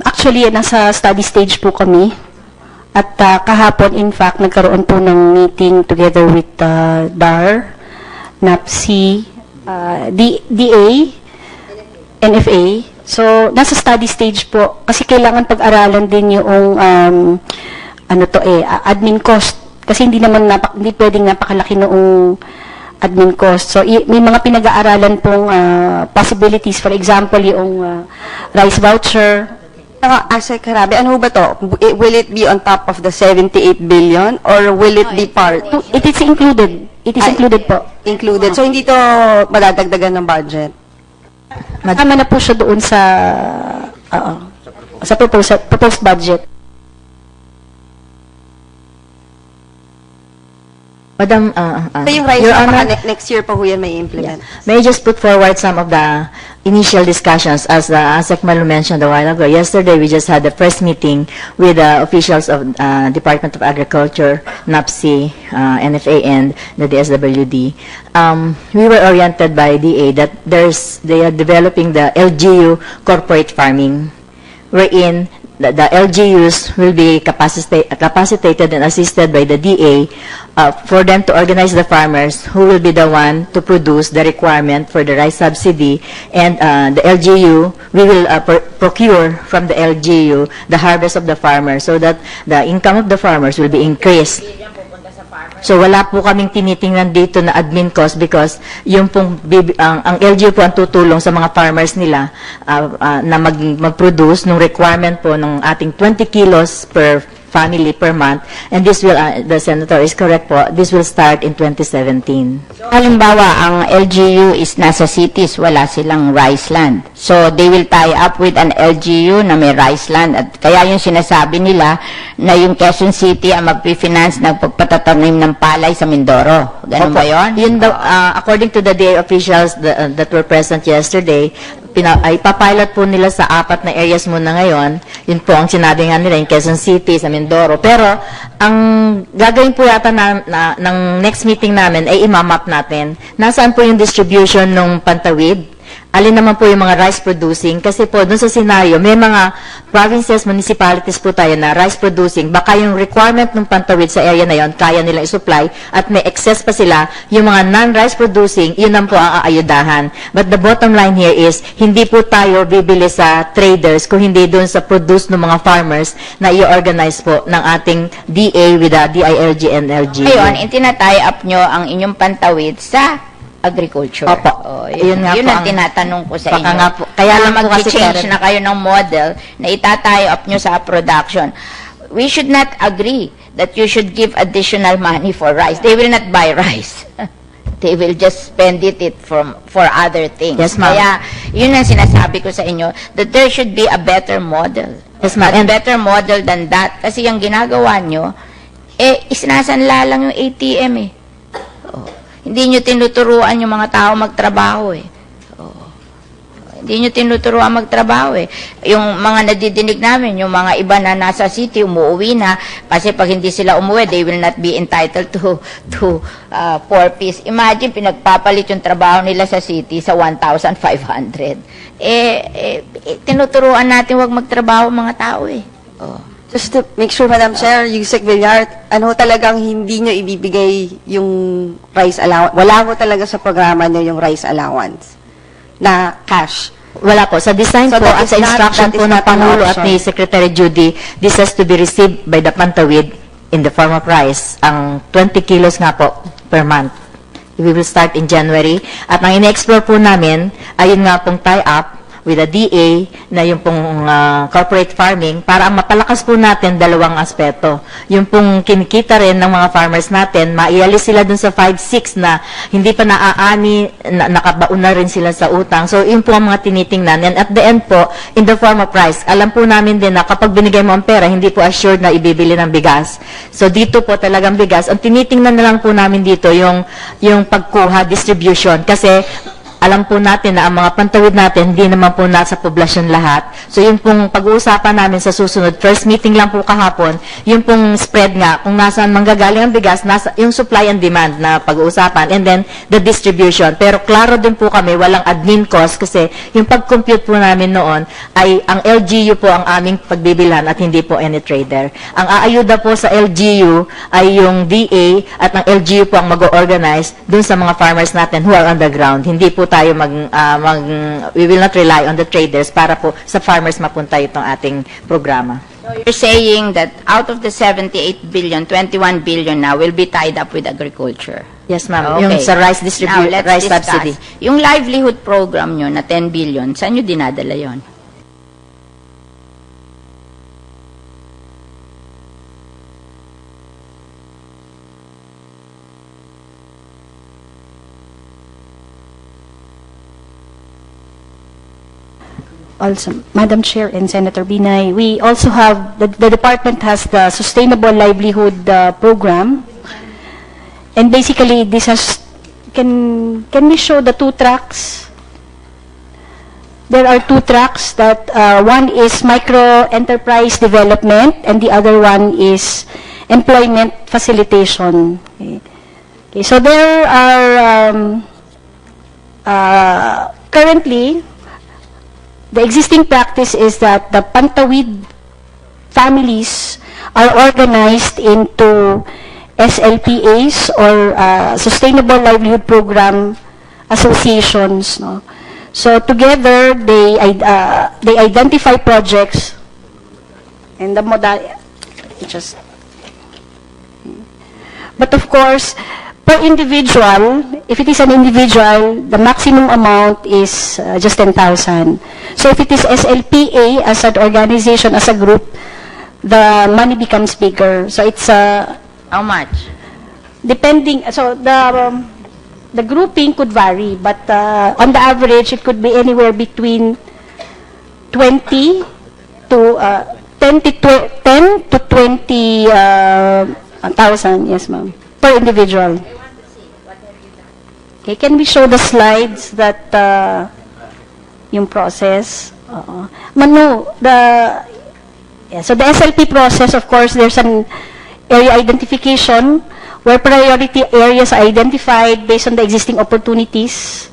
Actually, nasa study stage po kami. At kahapon, in fact, nagkaroon po ng meeting together with DAR, NAPSI, DA, NFA. So, nasa study stage po. Kasi kailangan pag-aralan din yung, admin cost. Kasi hindi naman, hindi pwedeng napakalaki noong admin cost. So, may mga pinag-aaralan pong possibilities. For example, yung rice voucher. Asek Harabe, ano ba to? Will it be on top of the 78 billion or will it be part? It is included. It is included po. Included. So, hindi to madadagdagan ng budget? Madama na po siya doon sa proposed budget. Madam, So, yung rice Your na Honor, next year pa ho yan may implement. may I just put forward some of the initial discussions as Asek Malu mentioned a while ago. Yesterday, we just had the first meeting with the officials of Department of Agriculture, NAPSI, NFA, and the DSWD. We were oriented by DA that they are developing the LGU corporate farming, wherein the LGUs will be capacitated and assisted by the DA for them to organize the farmers who will be the one to produce the requirement for the rice subsidy, and the LGU, we will procure from the LGU the harvest of the farmers so that the income of the farmers will be increased. So wala po kaming tinitingnan dito na admin cost because yung pong ang LGU po ang tutulong sa mga farmers nila na mag-produce ng requirement po ng ating 20 kilos per family per month, and this will, the Senator is correct po, this will start in 2017. So, halimbawa, ang LGU is nasa cities, wala silang rice land. So, they will tie up with an LGU na may rice land. At kaya yung sinasabi nila na yung Quezon City ang mag-finance ng pagpatatanim ng palay sa Mindoro. Ganun ba yun? Yun daw, according to the DA officials that were present yesterday, ay papilot po nila sa 4 na areas muna ngayon. Yun po ang sinabi nga nila, yung Quezon City, sa Mindoro. Pero, ang gagawin po yata ng next meeting namin ay imamap natin. Nasaan po yung distribution ng pantawid? Alin naman po yung mga rice producing? Kasi po, dun sa scenario, may mga provinces, municipalities po tayo na rice producing. Baka yung requirement ng pantawid sa area na yon kaya nilang isupply at may excess pa sila. Yung mga non-rice producing, yun ang po ang aayudahan. But the bottom line here is, hindi po tayo bibili sa traders kung hindi dun sa produce ng mga farmers na i-organize po ng ating DA with the DILG and LG. Ngayon, itinatay up nyo ang inyong pantawid sa agriculture. Opo. Yun Yun nga po ang ang- tinatanong ko sa Baka inyo. nga po. Kaya lang po kasi, mag-change Karen, na kayo ng model na itatay up nyo sa production. We should not agree that you should give additional money for rice. They will not buy rice. They will just spend it for other things. Yes, ma'am. Kaya, yun ang sinasabi ko sa inyo, that there should be a better model. Yes, ma'am. A better model than that. Kasi yung ginagawa nyo, isinasanla lang yung ATM eh. Hindi nyo tinuturuan yung mga tao magtrabaho eh. Hindi nyo tinuturuan magtrabaho eh. Yung mga nadidinig namin, yung mga iba na nasa city, umuwi na, kasi pag hindi sila umuwi, they will not be entitled to 4 piece. Imagine, pinagpapalit yung trabaho nila sa city sa 1,500. Tinuturuan natin wag magtrabaho mga tao eh. Just to make sure, Madam Chair, Yusek Villar, ano talagang hindi nyo ibibigay yung rice allowance? Wala ko talaga sa programa nyo yung rice allowance na cash. Wala po. Sa design So po that at is sa not- instruction that is po ng not an Pangulo at option. ni Secretary Judy, this has to be received by the Pantawid in the form of rice. Ang 20 kilos nga po per month. We will start in January. At ang ine-explore po namin, ayun nga pong tie-up with the DA na yung pong corporate farming para ang mapalakas po natin dalawang aspeto. Yung pong kinikita rin ng mga farmers natin, maialis sila dun sa 5-6 na hindi pa naaani, nakabaon na rin sila sa utang. So, yun po ang mga tinitingnan. And at the end po, in the form of price, alam po namin din na kapag binigay mo ang pera, hindi po assured na ibibili ng bigas. So, dito po talagang bigas. Ang tinitingnan na lang po namin dito yung pagkuha, distribution. Kasi, alam po natin na ang mga pantawid natin, hindi naman po nasa poblasyon lahat. So, yung pong pag-uusapan namin sa susunod, first meeting lang po kahapon, yung pong spread nga, kung nasaan manggagaling ang bigas, yung supply and demand na pag-uusapan, and then the distribution. Pero klaro din po kami, walang admin cost kasi yung pag-compute po namin noon ay ang LGU po ang aming pagbibilan at hindi po any trader. Ang aayuda po sa LGU ay yung DA at ang LGU po ang mag-organize dun sa mga farmers natin who are on the ground. Hindi po tayo we will not rely on the traders para po sa farmers mapunta itong ating programa. So you're saying that out of the 78 billion, 21 billion now will be tied up with agriculture. Yes, ma'am. Okay. Yung sa rice Now, let's rice discuss. subsidy. Yung livelihood program nyo na 10 billion, saan nyo dinadala yon? Also, Madam Chair and Senator Binay, we also have, the department has the Sustainable Livelihood Program. And basically, this has, can we show the two tracks? There are two tracks that, one is micro-enterprise development and the other one is employment facilitation. Okay, so there are, currently, the existing practice is that the Pantawid families are organized into SLPAs or Sustainable Livelihood Program Associations. No? So together, they identify projects and the modal. But of course, per individual, if it is an individual, the maximum amount is just 10,000. So if it is SLPA as an organization, as a group, the money becomes bigger. So it's How much? depending. So the grouping could vary, but on the average, it could be anywhere between 20 to 10 to 20,000. Yes, ma'am. Per individual. Okay, can we show the slides that yung process? Manu, so the SLP process, of course, there's an area identification where priority areas are identified based on the existing opportunities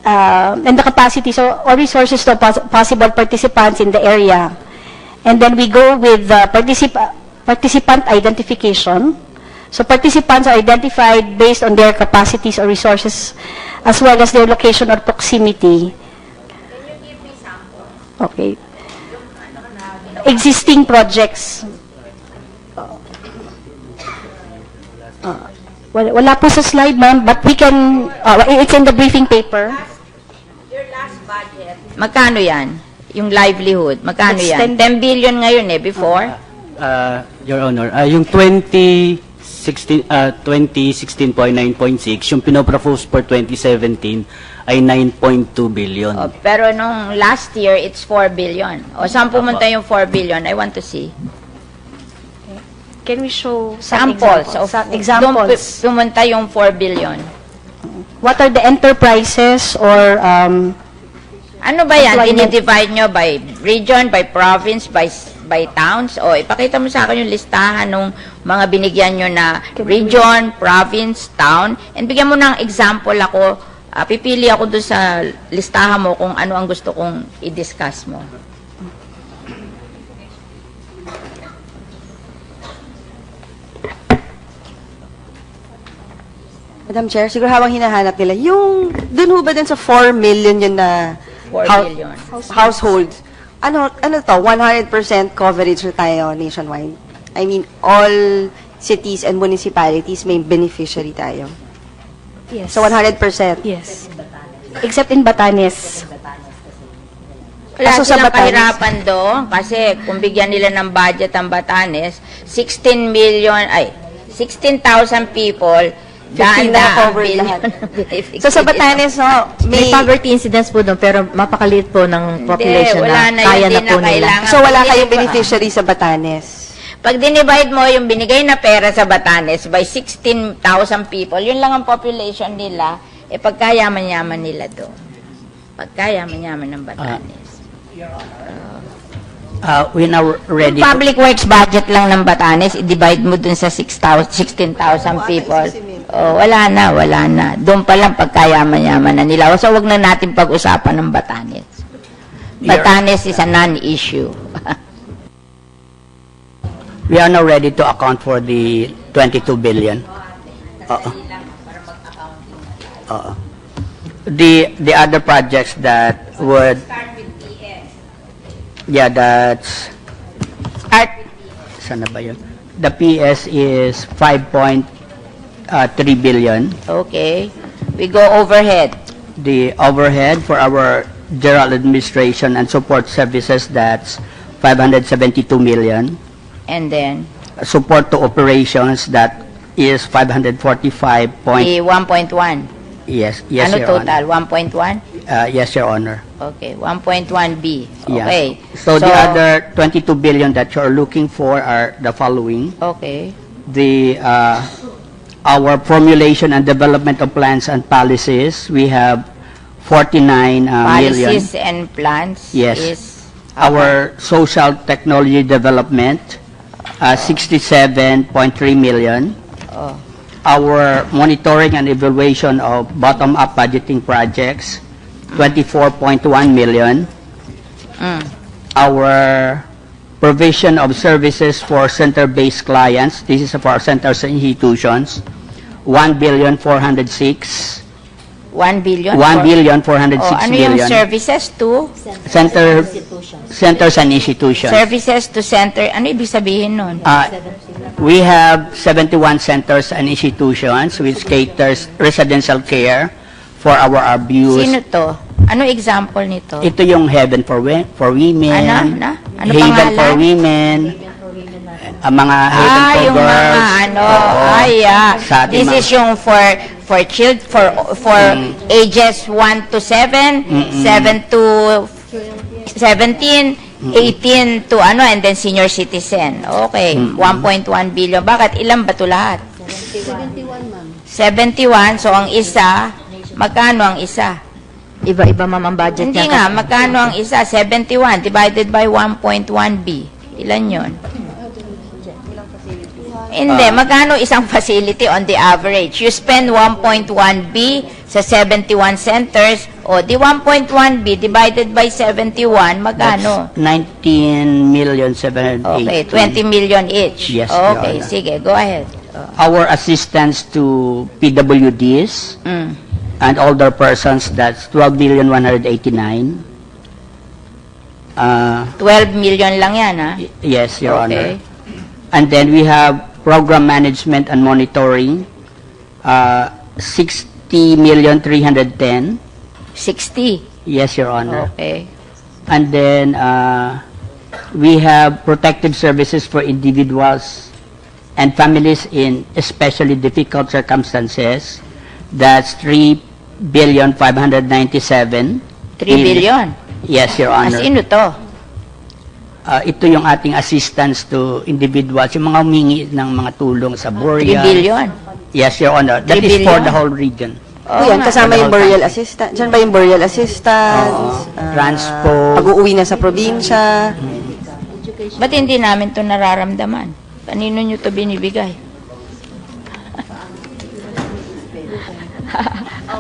and the capacity, so or resources to possible participants in the area. And then we go with the participant identification. So participants are identified based on their capacities or resources as well as their location or proximity. Can you give me sample? Okay. Existing projects. Wala po sa slide, ma'am, but we can, it's in the briefing paper. Your last budget. Magkano yan? Yung livelihood, magkano It's yan? 10 billion ngayon before? Your Honor, yung 2016 po ay 9.6, yung pinopropose for 2017 ay 9.2 billion. Oh, pero nung last year, it's 4 billion. O saan pumunta yung 4 billion? I want to see. Can we show some Samples. examples? Doon pumunta yung 4 billion. What are the enterprises or Ano ba yan? employment? Dinidivide nyo by region, by province, by towns? O ipakita mo sa akin yung listahan ng mga binigyan nyo na region, province, town. And bigyan mo ng example ako. Pipili ako doon sa listahan mo kung ano ang gusto kong i-discuss mo. Madam Chair, siguro habang hinahanap nila, yung, dun ho ba din sa 4 million yun na 4 billion. households, ano to, 100% coverage na tayo nationwide? I mean, all cities and municipalities may beneficiary tayo. yes. So 100%. Yes. Except in Batanes. Wala Kaso sa silang Batanes- kahirapan doon kasi kung bigyan nila ng budget ang Batanes, 16,000 people, 15 na covered lahat. So sa Batanes, no, May poverty incidence po doon, pero mapakaliit po ng population wala na na, kaya hindi na po na nila. kailangan. so wala Pag kayong diniba- beneficiary sa Batanes. Pag dinivide mo yung binigay na pera sa Batanes by 16,000 people, yun lang ang population nila, pagkayaman-yaman nila doon. Pagkayaman-yaman ng Batanes. We now ready Yung public works budget lang ng Batanes, i-divide mo dun sa 16,000 people. Oh, wala na. Doon pa lang pagkayaman-yaman na nila. So, wag na natin pag-usapan ng Batanes. Batanes is a non-issue. We are now ready to account for the 22 billion. The other projects that would, yeah, that's sana ba yun? The PS is 5.3 billion. Okay. We go overhead. The overhead for our general administration and support services, that's 572 million. And then, Support to operations, that is 545 point. the 1.1. Yes, Ano Your total? Honor. 1.1? Yes, Your Honor. Okay, 1.1B. Yeah. Okay. So the other 22 billion that you're looking for are the following. Okay. The our formulation and development of plans and policies, we have 49 million. Policies and plans Yes. is Our social technology development, 67.3 million. oh, Our monitoring and evaluation of bottom-up budgeting projects, 24.1 million. Our provision of services for center-based clients, this is for our centers and institutions, 1,406,000,000. 1 billion? 1,406,000,000. Oh, ano yung services to? Centers and institutions. Services to center. Ano ibig sabihin nun? We have 71 centers and institutions which caters residential care for our abuse. Sino to? Ano example nito? Ito yung Heaven for Women, Ano Haven pangalan? for Women, mga Haven for yung Girls. mga ano. Oo. Sa Sa ating This mga- is yung for ages 1 to 7, 7 to 17, 18 to ano, and then senior citizen. Okay, 1.1 billion. Bakit? Ilan ba ito lahat? 71, ma'am. 71, so ang isa, magkano ang isa? Iba-iba ma'am ang budget Hindi niya. nga, magkano ang isa? 71 divided by 1.1B. Ilan yun? Hindi, magkano isang facility on the average? You spend 1.1B sa 71 centers, o di 1.1B divided by 71, magkano? 19,780,000. Okay, 20 million each. Yes, Your Okay, Honor. sige, go ahead. Our assistance to PWDs and older persons, that's 12,189,000,000. 12 million lang yan, ha? Yes, Your Okay. Honor. And then we have program management and monitoring, 60,310,000. 60. Yes, Your Honor. Okay. And then we have protective services for individuals and families in especially difficult circumstances. That's 3,597,000,000. 3 billion. Yes, Your Honor. Sino to? Ito yung ating assistance to individuals, yung mga humingi ng mga tulong sa 3 burial. billion. Yes, Your Honor. That 3 is for billion? the whole region. Oo Yan, nga. kasama yung Whole burial assistance. Diyan ba yung burial assistance? Transport. Pag-uwi na sa probinsya. Ba't hindi namin to nararamdaman? Kanino nyo to binibigay?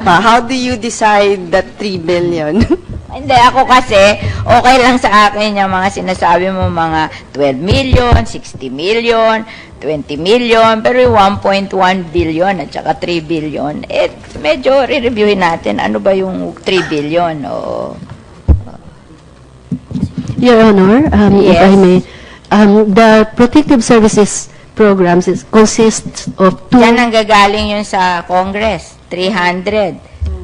How do you decide that 3 billion? Hindi, ako kasi, okay lang sa akin yung mga sinasabi mo, mga 12 million, 60 million, 20 million, pero yung 1.1 billion at saka 3 billion, medyo re-reviewin natin ano ba yung 3 billion. O, Your Honor, if Yes. I may, the protective services programs consists of two. Yan ang gagaling yun sa Congress, 300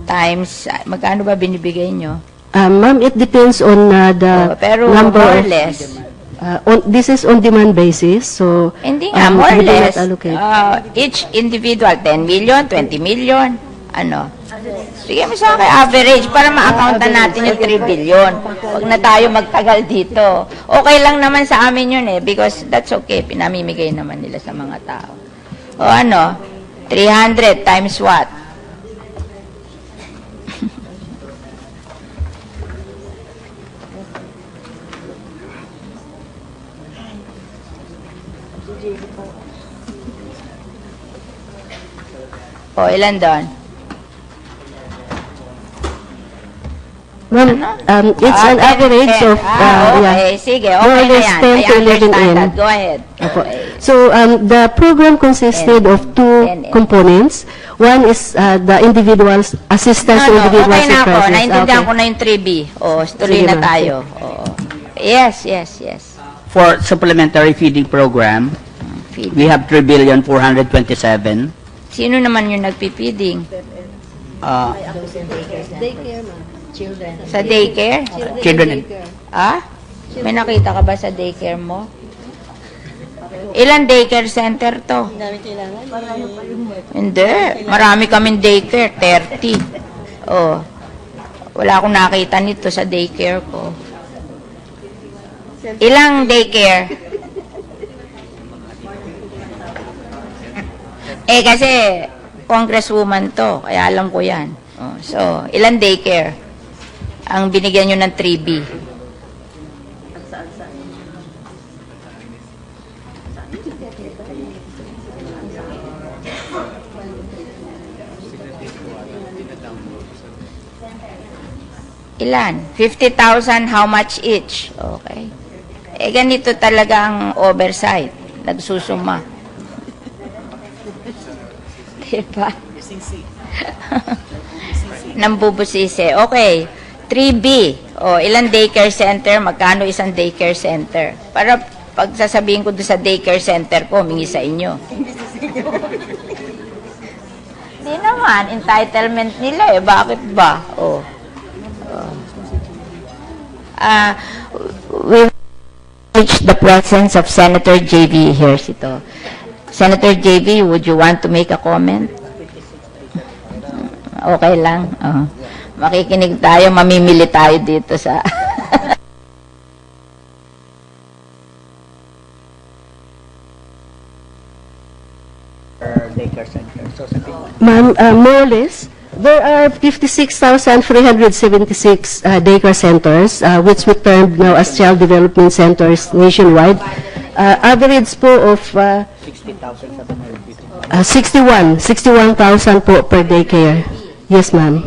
times, magkano ba binibigay nyo? Ma'am, it depends on the Pero number more or of... less. This is on-demand basis, so... Hindi nga, more or we do not less. allocate. Each individual, 10 million, 20 million, ano. Sige mo sa akin, average, para ma-accountan natin yung 3 billion. Huwag na tayo magtagal dito. Okay lang naman sa amin yun because that's okay, pinamimigay naman nila sa mga tao. O ano, 300 times what? O, ilan doon? Ma'am, it's an average 10. of... Okay, sige, more okay or na less yan. 10 I to 11 understand in. that. Go ahead. Opo. Okay. So, the program consisted of 2 components. One is the individual's assistance to individuals okay na in ako. crisis. Naintindihan ko na yung 3B. O, tuloy Sige, na ma'am. tayo. O. Yes. For supplementary feeding program, Feed. we have 3,427,000,000. Sino naman yung nagpipiding? Sa daycare? Children. Ah? May nakita ka ba sa daycare mo? Ilan daycare center to? Hindi. Marami kaming daycare. 30. Oh. Wala akong nakita nito sa daycare ko. Ilang daycare? Kasi congresswoman to. Kaya alam ko yan. Oh, so, ilang daycare? Ang binigyan nyo ng 3B. Ilan? 50,000, how much each? Okay. Ganito talaga ang oversight. Nagsusuma. Diba? Nambubusisi. Okay. 3B. Ilang daycare center? Magkano isang daycare center? Para pag sasabihin ko doon sa daycare center ko, humingi sa inyo. Hindi naman. Entitlement nila Bakit ba? We've reached the presence of Senator J.V. here. Senator J.V., would you want to make a comment? Okay lang. Makikinig tayo, mamimili tayo dito sa... Ma'am, more or less, there are 56,376 daycare centers, which we termed now as child development centers nationwide. Average po of 61,000 po per daycare. Yes, ma'am.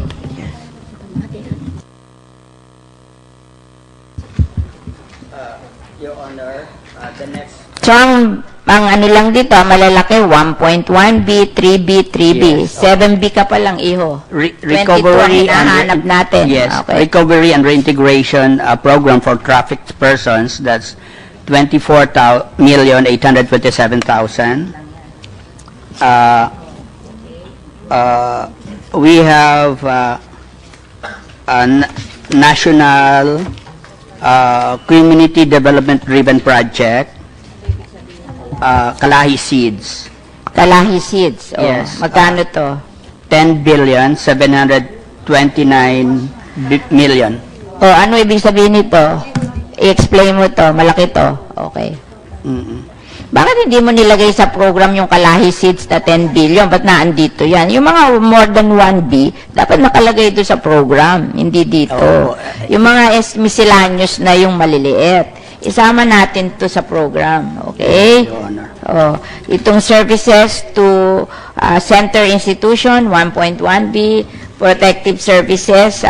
Your Honor, the next... So, ang ano lang dito, malalaki, 1.1B, 3B, 3B. Yes, 7B ka pa lang, iho. 22 ang recovery hinahanap natin. Yes, Okay. recovery and reintegration program for trafficked persons. That's 24,827,000. We have a national community development driven project, Kalahi Seeds. Kalahi Seeds. Yes. Magkano to? 10,729,000,000. Ano ibig sabihin nito? I-explain mo to. Malaki to. Okay. Bakit hindi mo nilagay sa program yung Kalahi Seeds na 10 billion? Ba't naandito yan? Yung mga more than 1B, dapat nakalagay doon sa program, hindi dito. Yung mga miscellaneous na yung maliliit, isama natin to sa program. Okay? Itong services to center institution, 1.1B, protective services,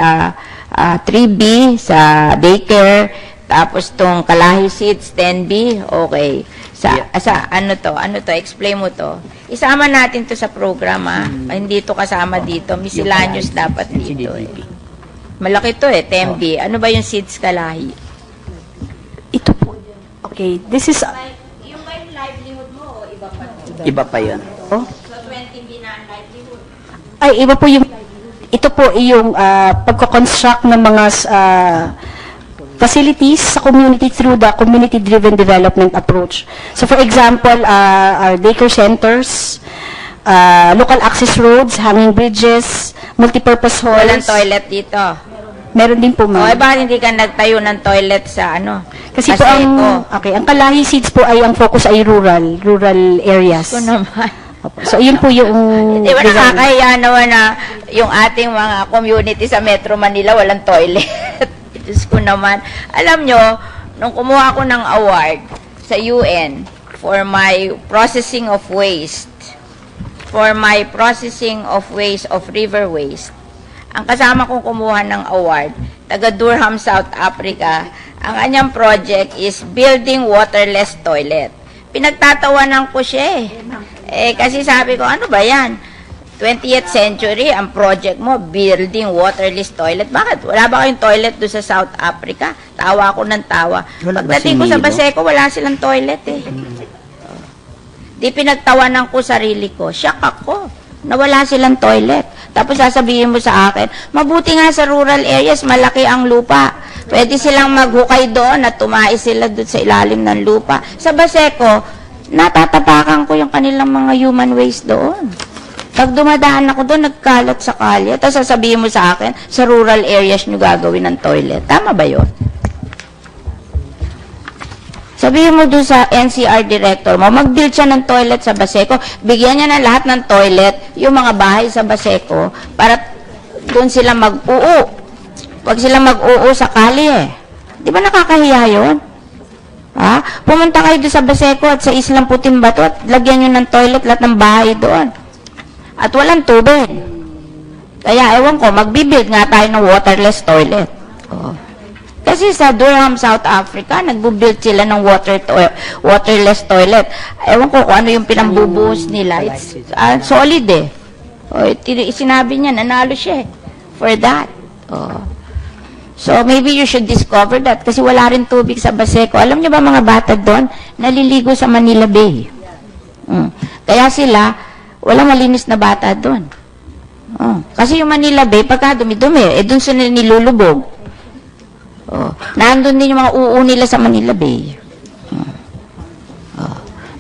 3B sa daycare, tapos tong Kalahi Seeds, 10B, okay. Ano to, explain mo to. Isama natin to sa program, hindi to kasama dito. Miscellaneous dapat dito. Malaki to 10B. Ano ba yung Seeds Kalahi? Ito po. Okay, this is... Yung ba yung livelihood mo o iba pa to? Iba pa yun. So 20B na ang livelihood. Ay, iba po yung... ito po yung pagko-construct ng mga facilities sa community through the community-driven development approach. So for example, our daycare centers, local access roads, hanging bridges, multipurpose halls. Walang toilet dito. Meron din po, O, ma'am. bakit hindi ka nagtayo ng toilet sa Kasi po ang Kalahi Seeds po ay ang focus ay rural areas. Ko naman. Opo. So yun po yung Di ba design. nakakahiya naman na yung ating mga community sa Metro Manila walang toilet. Diyos ko naman. Alam nyo, nung kumuha ako ng award sa UN for my processing of waste, of river waste, ang kasama kong kumuha ng award, taga Durham, South Africa, ang kanyang project is building waterless toilet. Pinagtatawanan ko siya kasi sabi ko, ano ba yan? 20th century, ang project mo, building waterless toilet. Bakit? Wala ba kayong toilet doon sa South Africa? Tawa ako ng tawa. Wala ba Pagdating si ko sa Milo? Baseco, wala silang toilet Di pinagtawanan ko sarili ko. Shock ako na wala silang toilet. Tapos sasabihin mo sa akin, mabuti nga sa rural areas, malaki ang lupa. Pwede silang maghukay doon at tumais sila doon sa ilalim ng lupa. Sa Baseco, natatapakan ko yung kanilang mga human waste doon. Pag dumadaan ako doon, nagkalat sa kalye. Tapos sasabihin mo sa akin, sa rural areas nyo gagawin ng toilet. Tama ba yun? Sabihin mo doon sa NCR director mo, mag-build siya ng toilet sa Baseco, bigyan niya na lahat ng toilet, yung mga bahay sa Baseco, para doon sila mag-uu. Huwag sila mag-uu sa kalye. Di ba nakakahiya yun? Ha? Pumunta kayo doon sa Baseco at sa Islang Puting Bato at lagyan nyo ng toilet lahat ng bahay doon. At walang tubig. Kaya ewan ko, magbibuild nga tayo ng waterless toilet. Oh. Kasi sa Durham, South Africa, nagbubuild sila ng waterless toilet. Ewan ko kung ano yung pinambubuhos nila. It's solid sinabi niya, nanalo siya for that. Oh. So, maybe you should discover that kasi wala rin tubig sa Baseco. Alam niyo ba mga bata doon, naliligo sa Manila Bay. Kaya sila, wala malinis na bata doon. Kasi yung Manila Bay, pagka dumi-dumi, doon sila nilulubog. Nandun din yung mga uu nila sa Manila Bay.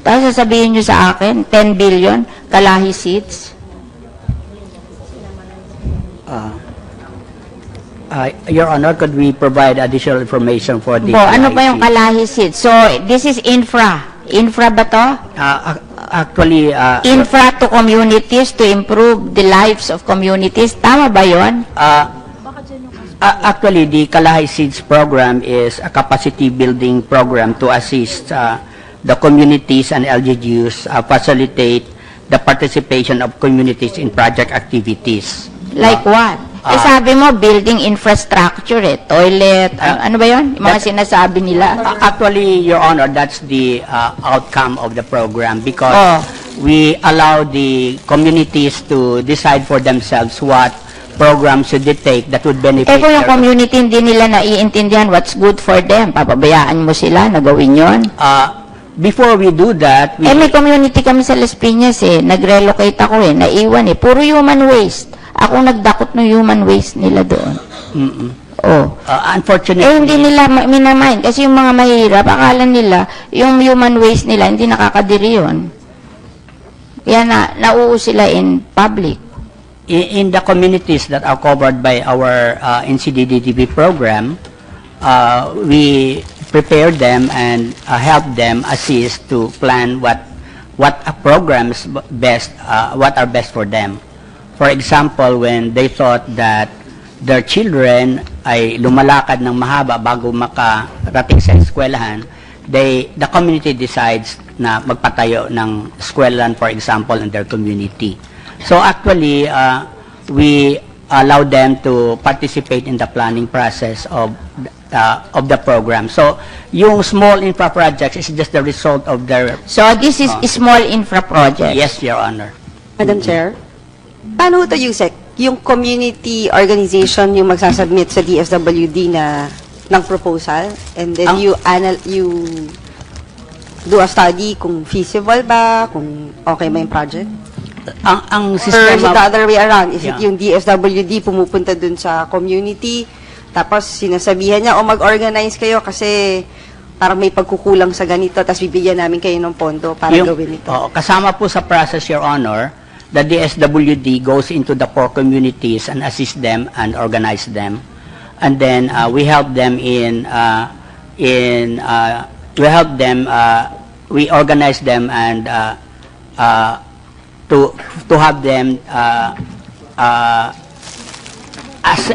Tapos sasabihin nyo sa akin, 10 billion, Kalahi Seeds. Your Honor, could we provide additional information for the... Ano pa yung Kalahi Seeds? So, this is infra. Infra ba to? Actually, Infra to communities to improve the lives of communities. Tama ba yun? actually, the Kalahi Seeds program is a capacity building program to assist the communities and LGUs facilitate the participation of communities in project activities. Like what? Sabi mo, building infrastructure toilet, ano ba yun? Yung mga sinasabi nila. Actually, Your Honor, that's the outcome of the program because we allow the communities to decide for themselves what programs should they take that would benefit kung yung community hindi nila naiintindihan what's good for them, papabayaan mo sila na gawin yun? Before we do that, may community kami sa Las Piñas nag-relocate ako naiwan puro human waste. Ako nagdakot ng human waste nila doon. Unfortunately, hindi nila minamind kasi yung mga mahirap, akala nila yung human waste nila hindi nakakadiri yun. Kaya nauo sila in public. in the communities that are covered by our NCDDTP program, we prepare them and help them assist to plan what programs best, what are best for them. For example, when they thought that their children ay lumalakad ng mahaba bago makarating sa eskwelahan, the community decides na magpatayo ng eskwelahan, for example, in their community. So actually, we allow them to participate in the planning process of the program. So yung small infra projects is just the result of their... So this is small infra project? Yes, Your Honor. Madam Chair, paano ito, Yusek? Yung community organization yung magsasubmit sa DSWD ng proposal and then you do a study kung feasible ba, kung okay ba yung project? Ang Or is it sistema, the other way around? Is it Yeah. yung DSWD pumupunta dun sa community, tapos sinasabihan niya, o mag-organize kayo kasi parang may pagkukulang sa ganito, tapos bibigyan namin kayo ng pondo para gawin ito. kasama po sa process, Your Honor, the DSWD goes into the poor communities and assist them and organize them. And then we help them we organize them and to have them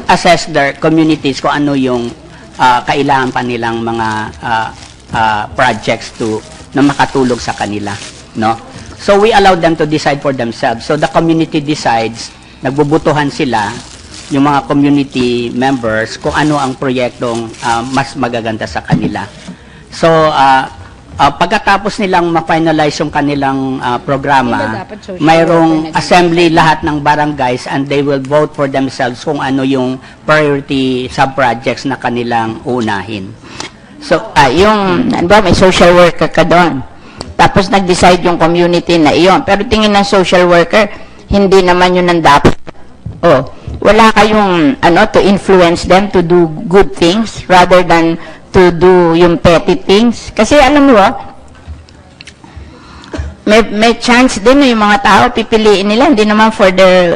assess their communities kung ano yung kailangan pa nilang mga projects na makatulong sa kanila, no? So we allow them to decide for themselves. So the community decides, nagbubutuhan sila, yung mga community members, kung ano ang proyektong mas magaganda sa kanila. So pagkatapos nilang ma-finalize yung kanilang programa, mayroong assembly lahat ng barangays and they will vote for themselves kung ano yung priority sub-projects na kanilang unahin. So, yung, ano ba, may social worker ka doon. Tapos nag-decide yung community na iyon. Pero tingin ng social worker, hindi naman yun ang dapat. Oh, wala kayong, to influence them to do good things rather than to do yung petty things. Kasi alam mo, may chance din yung mga tao pipiliin nila, hindi naman for the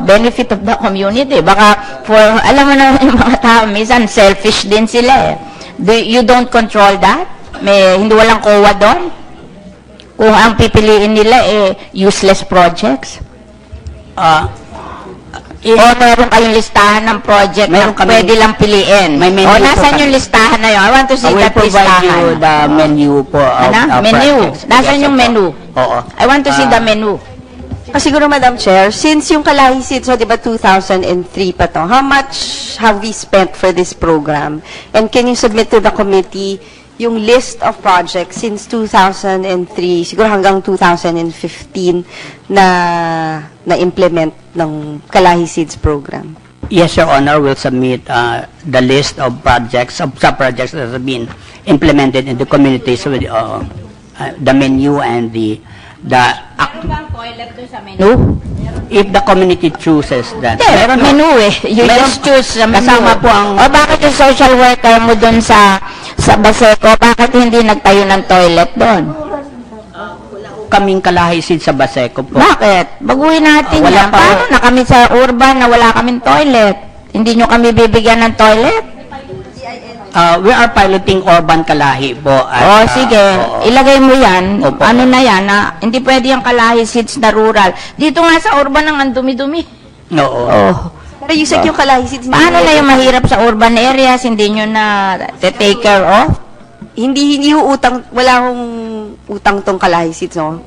benefit of the community. Baka alam mo na yung mga tao, minsan selfish din sila eh. You don't control that? Hindi walang COA doon? Kung ang pipiliin nila useless projects? O meron kayong listahan ng project na pwede lang piliin. May menu o nasan po yung listahan na yun? I want to see I will that provide listahan. you the menu po of Menu. projects. Nasan Yes, yung opo. menu? Oo. I want to see the menu. Siguro, Madam Chair, since yung Kalahisit, so di ba 2003 pa to, how much have we spent for this program? And can you submit to the committee yung list of projects since 2003, siguro hanggang 2015 na implement ng Kalahisids program? Yes, Your Honor, we'll submit the list of projects, of sub-projects that have been implemented in the communities with the menu and the Menu? if the community chooses that. Meron menu eh. You just choose sa menu. Kasama po ang O bakit yung social worker mo doon sa Baseco, bakit hindi nagtayo ng toilet doon? kaming Kalahisid sa Baseco po. Bakit? Baguhin natin Wala yan. pa. Paano na kami sa urban na wala kaming toilet? Hindi nyo kami bibigyan ng toilet? We are piloting urban Kalahi po. At, Sige. Ilagay mo yan. Opo. Ano na yan? Hindi pwede yung Kalahisids na rural. Dito nga sa urban ang dumi-dumi. Oo. Oh. Pero you said yung Kalahisids, Paano na yung mahirap sa urban areas? Hindi nyo na take care of? hindi yung utang, wala akong utang tong Kalahisids, no?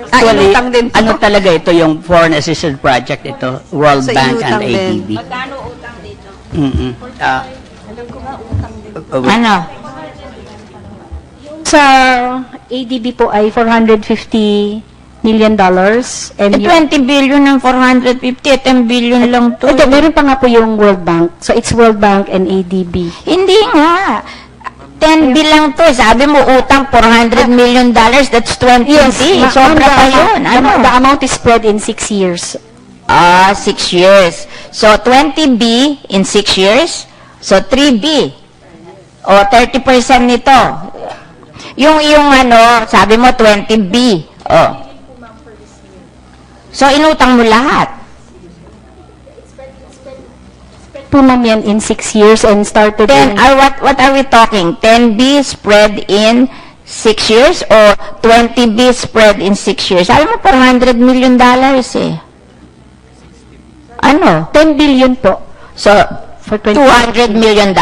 Actually, inutang din to. ano talaga ito yung foreign assistance project ito, World So, Bank and inutang din. ADB. Magkano utang dito? Ano? Sa ADB po ay $450 million. And 20 billion ng 450, 10 billion lang to. ito, meron pa nga po yung World Bank. So, it's World Bank and ADB. Hindi nga. 10 bilang to. Sabi mo, utang $400 million. That's 20 B. Sobra pa yun. Ano? The amount is spread in 6 years. 6 years. So, 20 B in 6 years. So, 3 B. O, 30% nito. Yung sabi mo, 20 B. O. So, inutang mo lahat. Po ma'am yan in 6 years and started Then, in... what are we talking? 10B spread in 6 years or 20B spread in 6 years? Alam mo, $400 million eh. Ano? 10 billion po. So, For 20 $200 million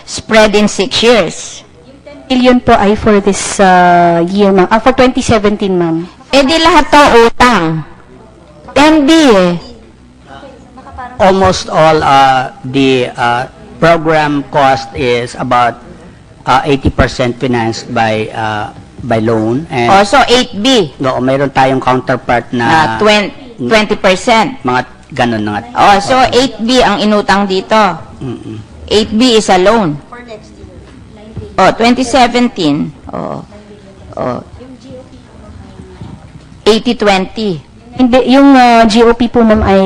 spread in 6 years. billion po ay for this year, ma'am. For 2017, ma'am. Eh di lahat to utang. 10B eh. Almost all the program cost is about 80% financed by loan. And So 8B. mayroon tayong counterpart na 20%. mga ganun nga. So 8B ang inutang dito. 8B is a loan. For next year. 2017. 80-20. Hindi, yung GOP po ma'am ay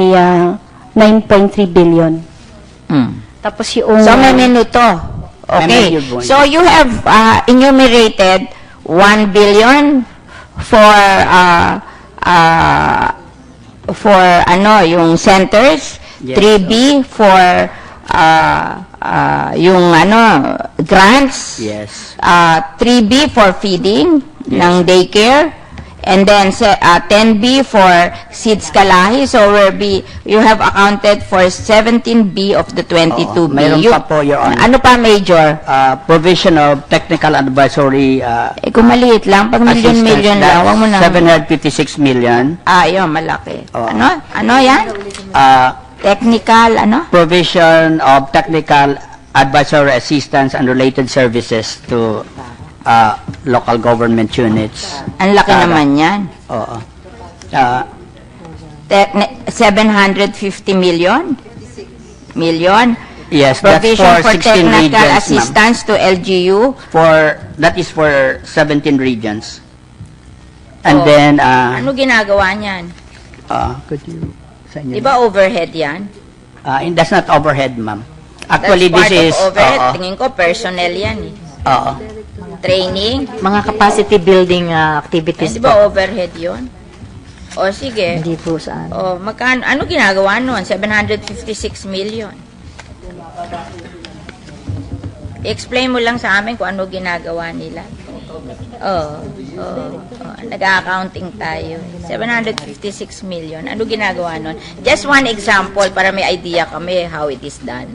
9.3 billion. Tapos yung... So, may minuto. Okay. May minuto. So, you have enumerated 1 billion for yung centers, Yes. 3B for yung grants, Yes. 3B for feeding ng daycare, and then 10B for seeds kalahi. So you have accounted for 17B of the 22B. Mayroon pa po, Your Honor. Ano pa, Major? Provision of technical advisory Kung maliit lang, pag million-million lang, wag mo na. 756 million. Yun, malaki. Oo. Ano yan? Technical, Provision of technical advisory assistance and related services to local government units. Ang laki naman yan. Oo. 750 million? Yes, that's Provision for for 16 technical regions, ma'am. assistance to LGU. That is for 17 regions. And Oh. then, Ano ginagawa niyan? could you sa inyo? Di ba overhead yan? That's not overhead, ma'am. Actually, That's this is... part of overhead. oo. Tingin ko personnel yan eh. Oo. Training. Mga capacity building activities Di po. ba overhead yun? O sige. Hindi po saan. O magkano, ano ginagawa nun? 756 million. Explain mo lang sa amin kung ano ginagawa nila. Nag-accounting tayo. 756 million. Ano ginagawa nun? Just one example para may idea kami how it is done.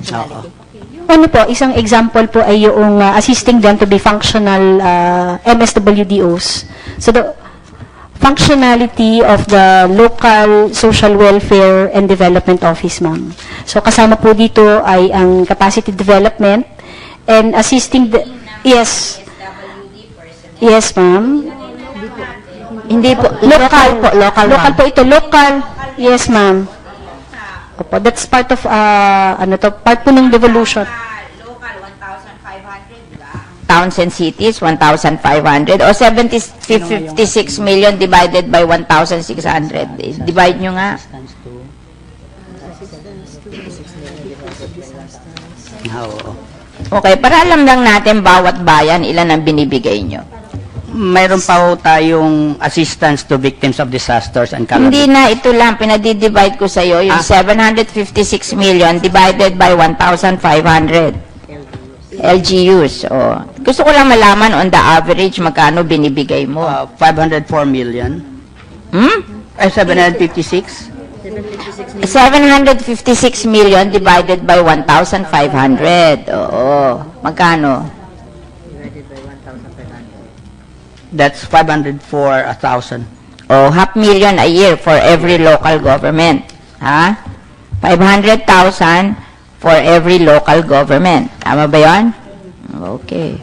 Oo. Ano po, isang example po ay yung assisting them to be functional MSWDOs. So the functionality of the local social welfare and development office, ma'am. So kasama po dito ay ang capacity development and assisting the... Yes. Yes, ma'am. Hindi po. Local po. Local, Local ma'am. po ito. Local. Yes, ma'am. Opo, that's part of, part po ng devolution. Local, 1,500, diba? Towns and cities, 1,500. O 56 million divided by 1,600. Divide nyo nga. Oo. Okay, para alam lang natin bawat bayan, ilan ang binibigay nyo. Mayroon pa ho tayong assistance to victims of disasters and Hindi calamities. na ito lang, pinadidivide ko sa'yo, yung 756 million divided by 1,500 LGUs. O, gusto ko lang malaman on the average magkano binibigay mo. 504 million. 756? 756 million divided by 1,500. Oo. Magkano? That's 500 for 1,000. Oh, 500,000 a year for every local government. Ha? 500,000 for every local government. Tama ba yun? Okay.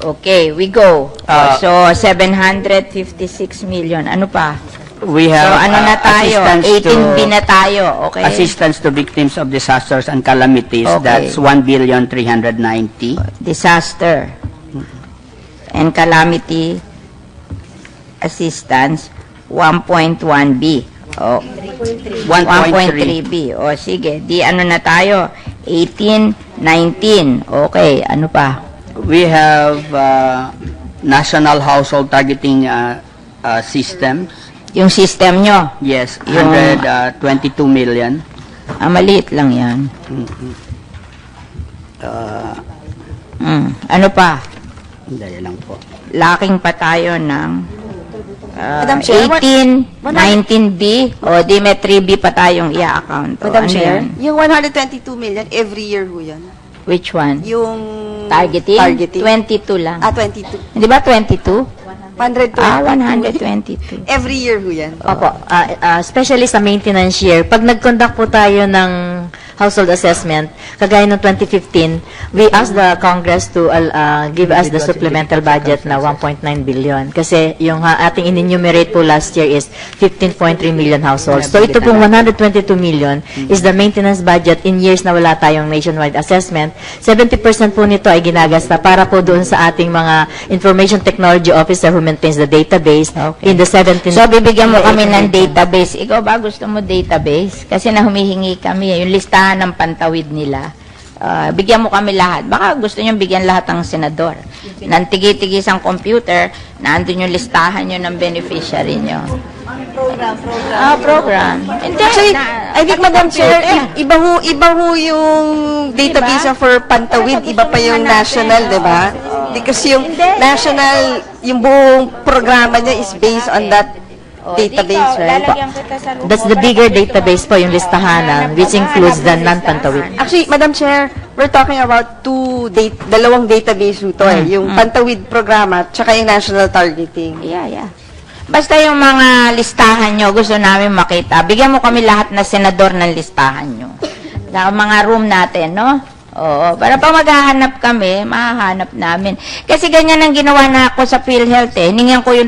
Okay, we go. So, 756 million. Ano pa? We So, have ano na tayo? assistance 18B to na tayo. Okay. assistance to victims of disasters and calamities. Okay. That's 1,390,000,000. Disaster and calamity assistance 1.1B. Oh, 1.3B. O sige, di ano na tayo? 18, 19. Okay, ano pa? We have national household targeting systems. Yung system nyo. Yes, Yung- 122 million. Maliit lang yan. Ano pa? Dahil lang po. Laking pa tayo ng Madam Chair, 18, 19B. O di may 3B pa tayong i-account. O, Madam ano Chair, yan? yung 122 million, every year ho yan. Which one? Yung... Targeting? Targeting. 22 lang. 22. Di ba 22? 122. 122. Every year ho yan. Opo, especially sa maintenance year, pag nag-conduct po tayo ng household assessment, kagaya ng 2015, we asked the Congress to give us the supplemental budget na 1.9 billion. Kasi yung ating in-enumerate po last year is 15.3 million households. So ito pong 122 million is the maintenance budget in years na wala tayong nationwide assessment. 70% po nito ay ginagasta para po doon sa ating mga information technology officer who maintains the database in the 17... So, bibigyan mo kami ng database. Ikaw ba gusto mo database? Kasi na humihingi kami, yung listahan ng pantawid nila. Bigyan mo kami lahat. Baka gusto nyo bigyan lahat ng senador. Nang tigi-tigis ang computer, nandun yung listahan nyo ng beneficiary nyo. Program. Hindi. Actually, I think, Madam Chair, iba ho yung database for Pantawid, iba pa yung national, di ba? Because yung national, yung buong programa niya is based on that database, right? That's the bigger database po, yung listahanan, which includes the non-pantawid. Actually, Madam Chair, we're talking about dalawang database ito yung Pantawid programa at saka yung national targeting. Yeah. Basta yung mga listahan nyo, gusto namin makita. Bigyan mo kami lahat na senador ng listahan nyo. Sa mga room natin, no? Oo, para pag maghahanap kami, mahahanap namin. Kasi ganyan ang ginawa na ako sa PhilHealth, Hiningan ko yung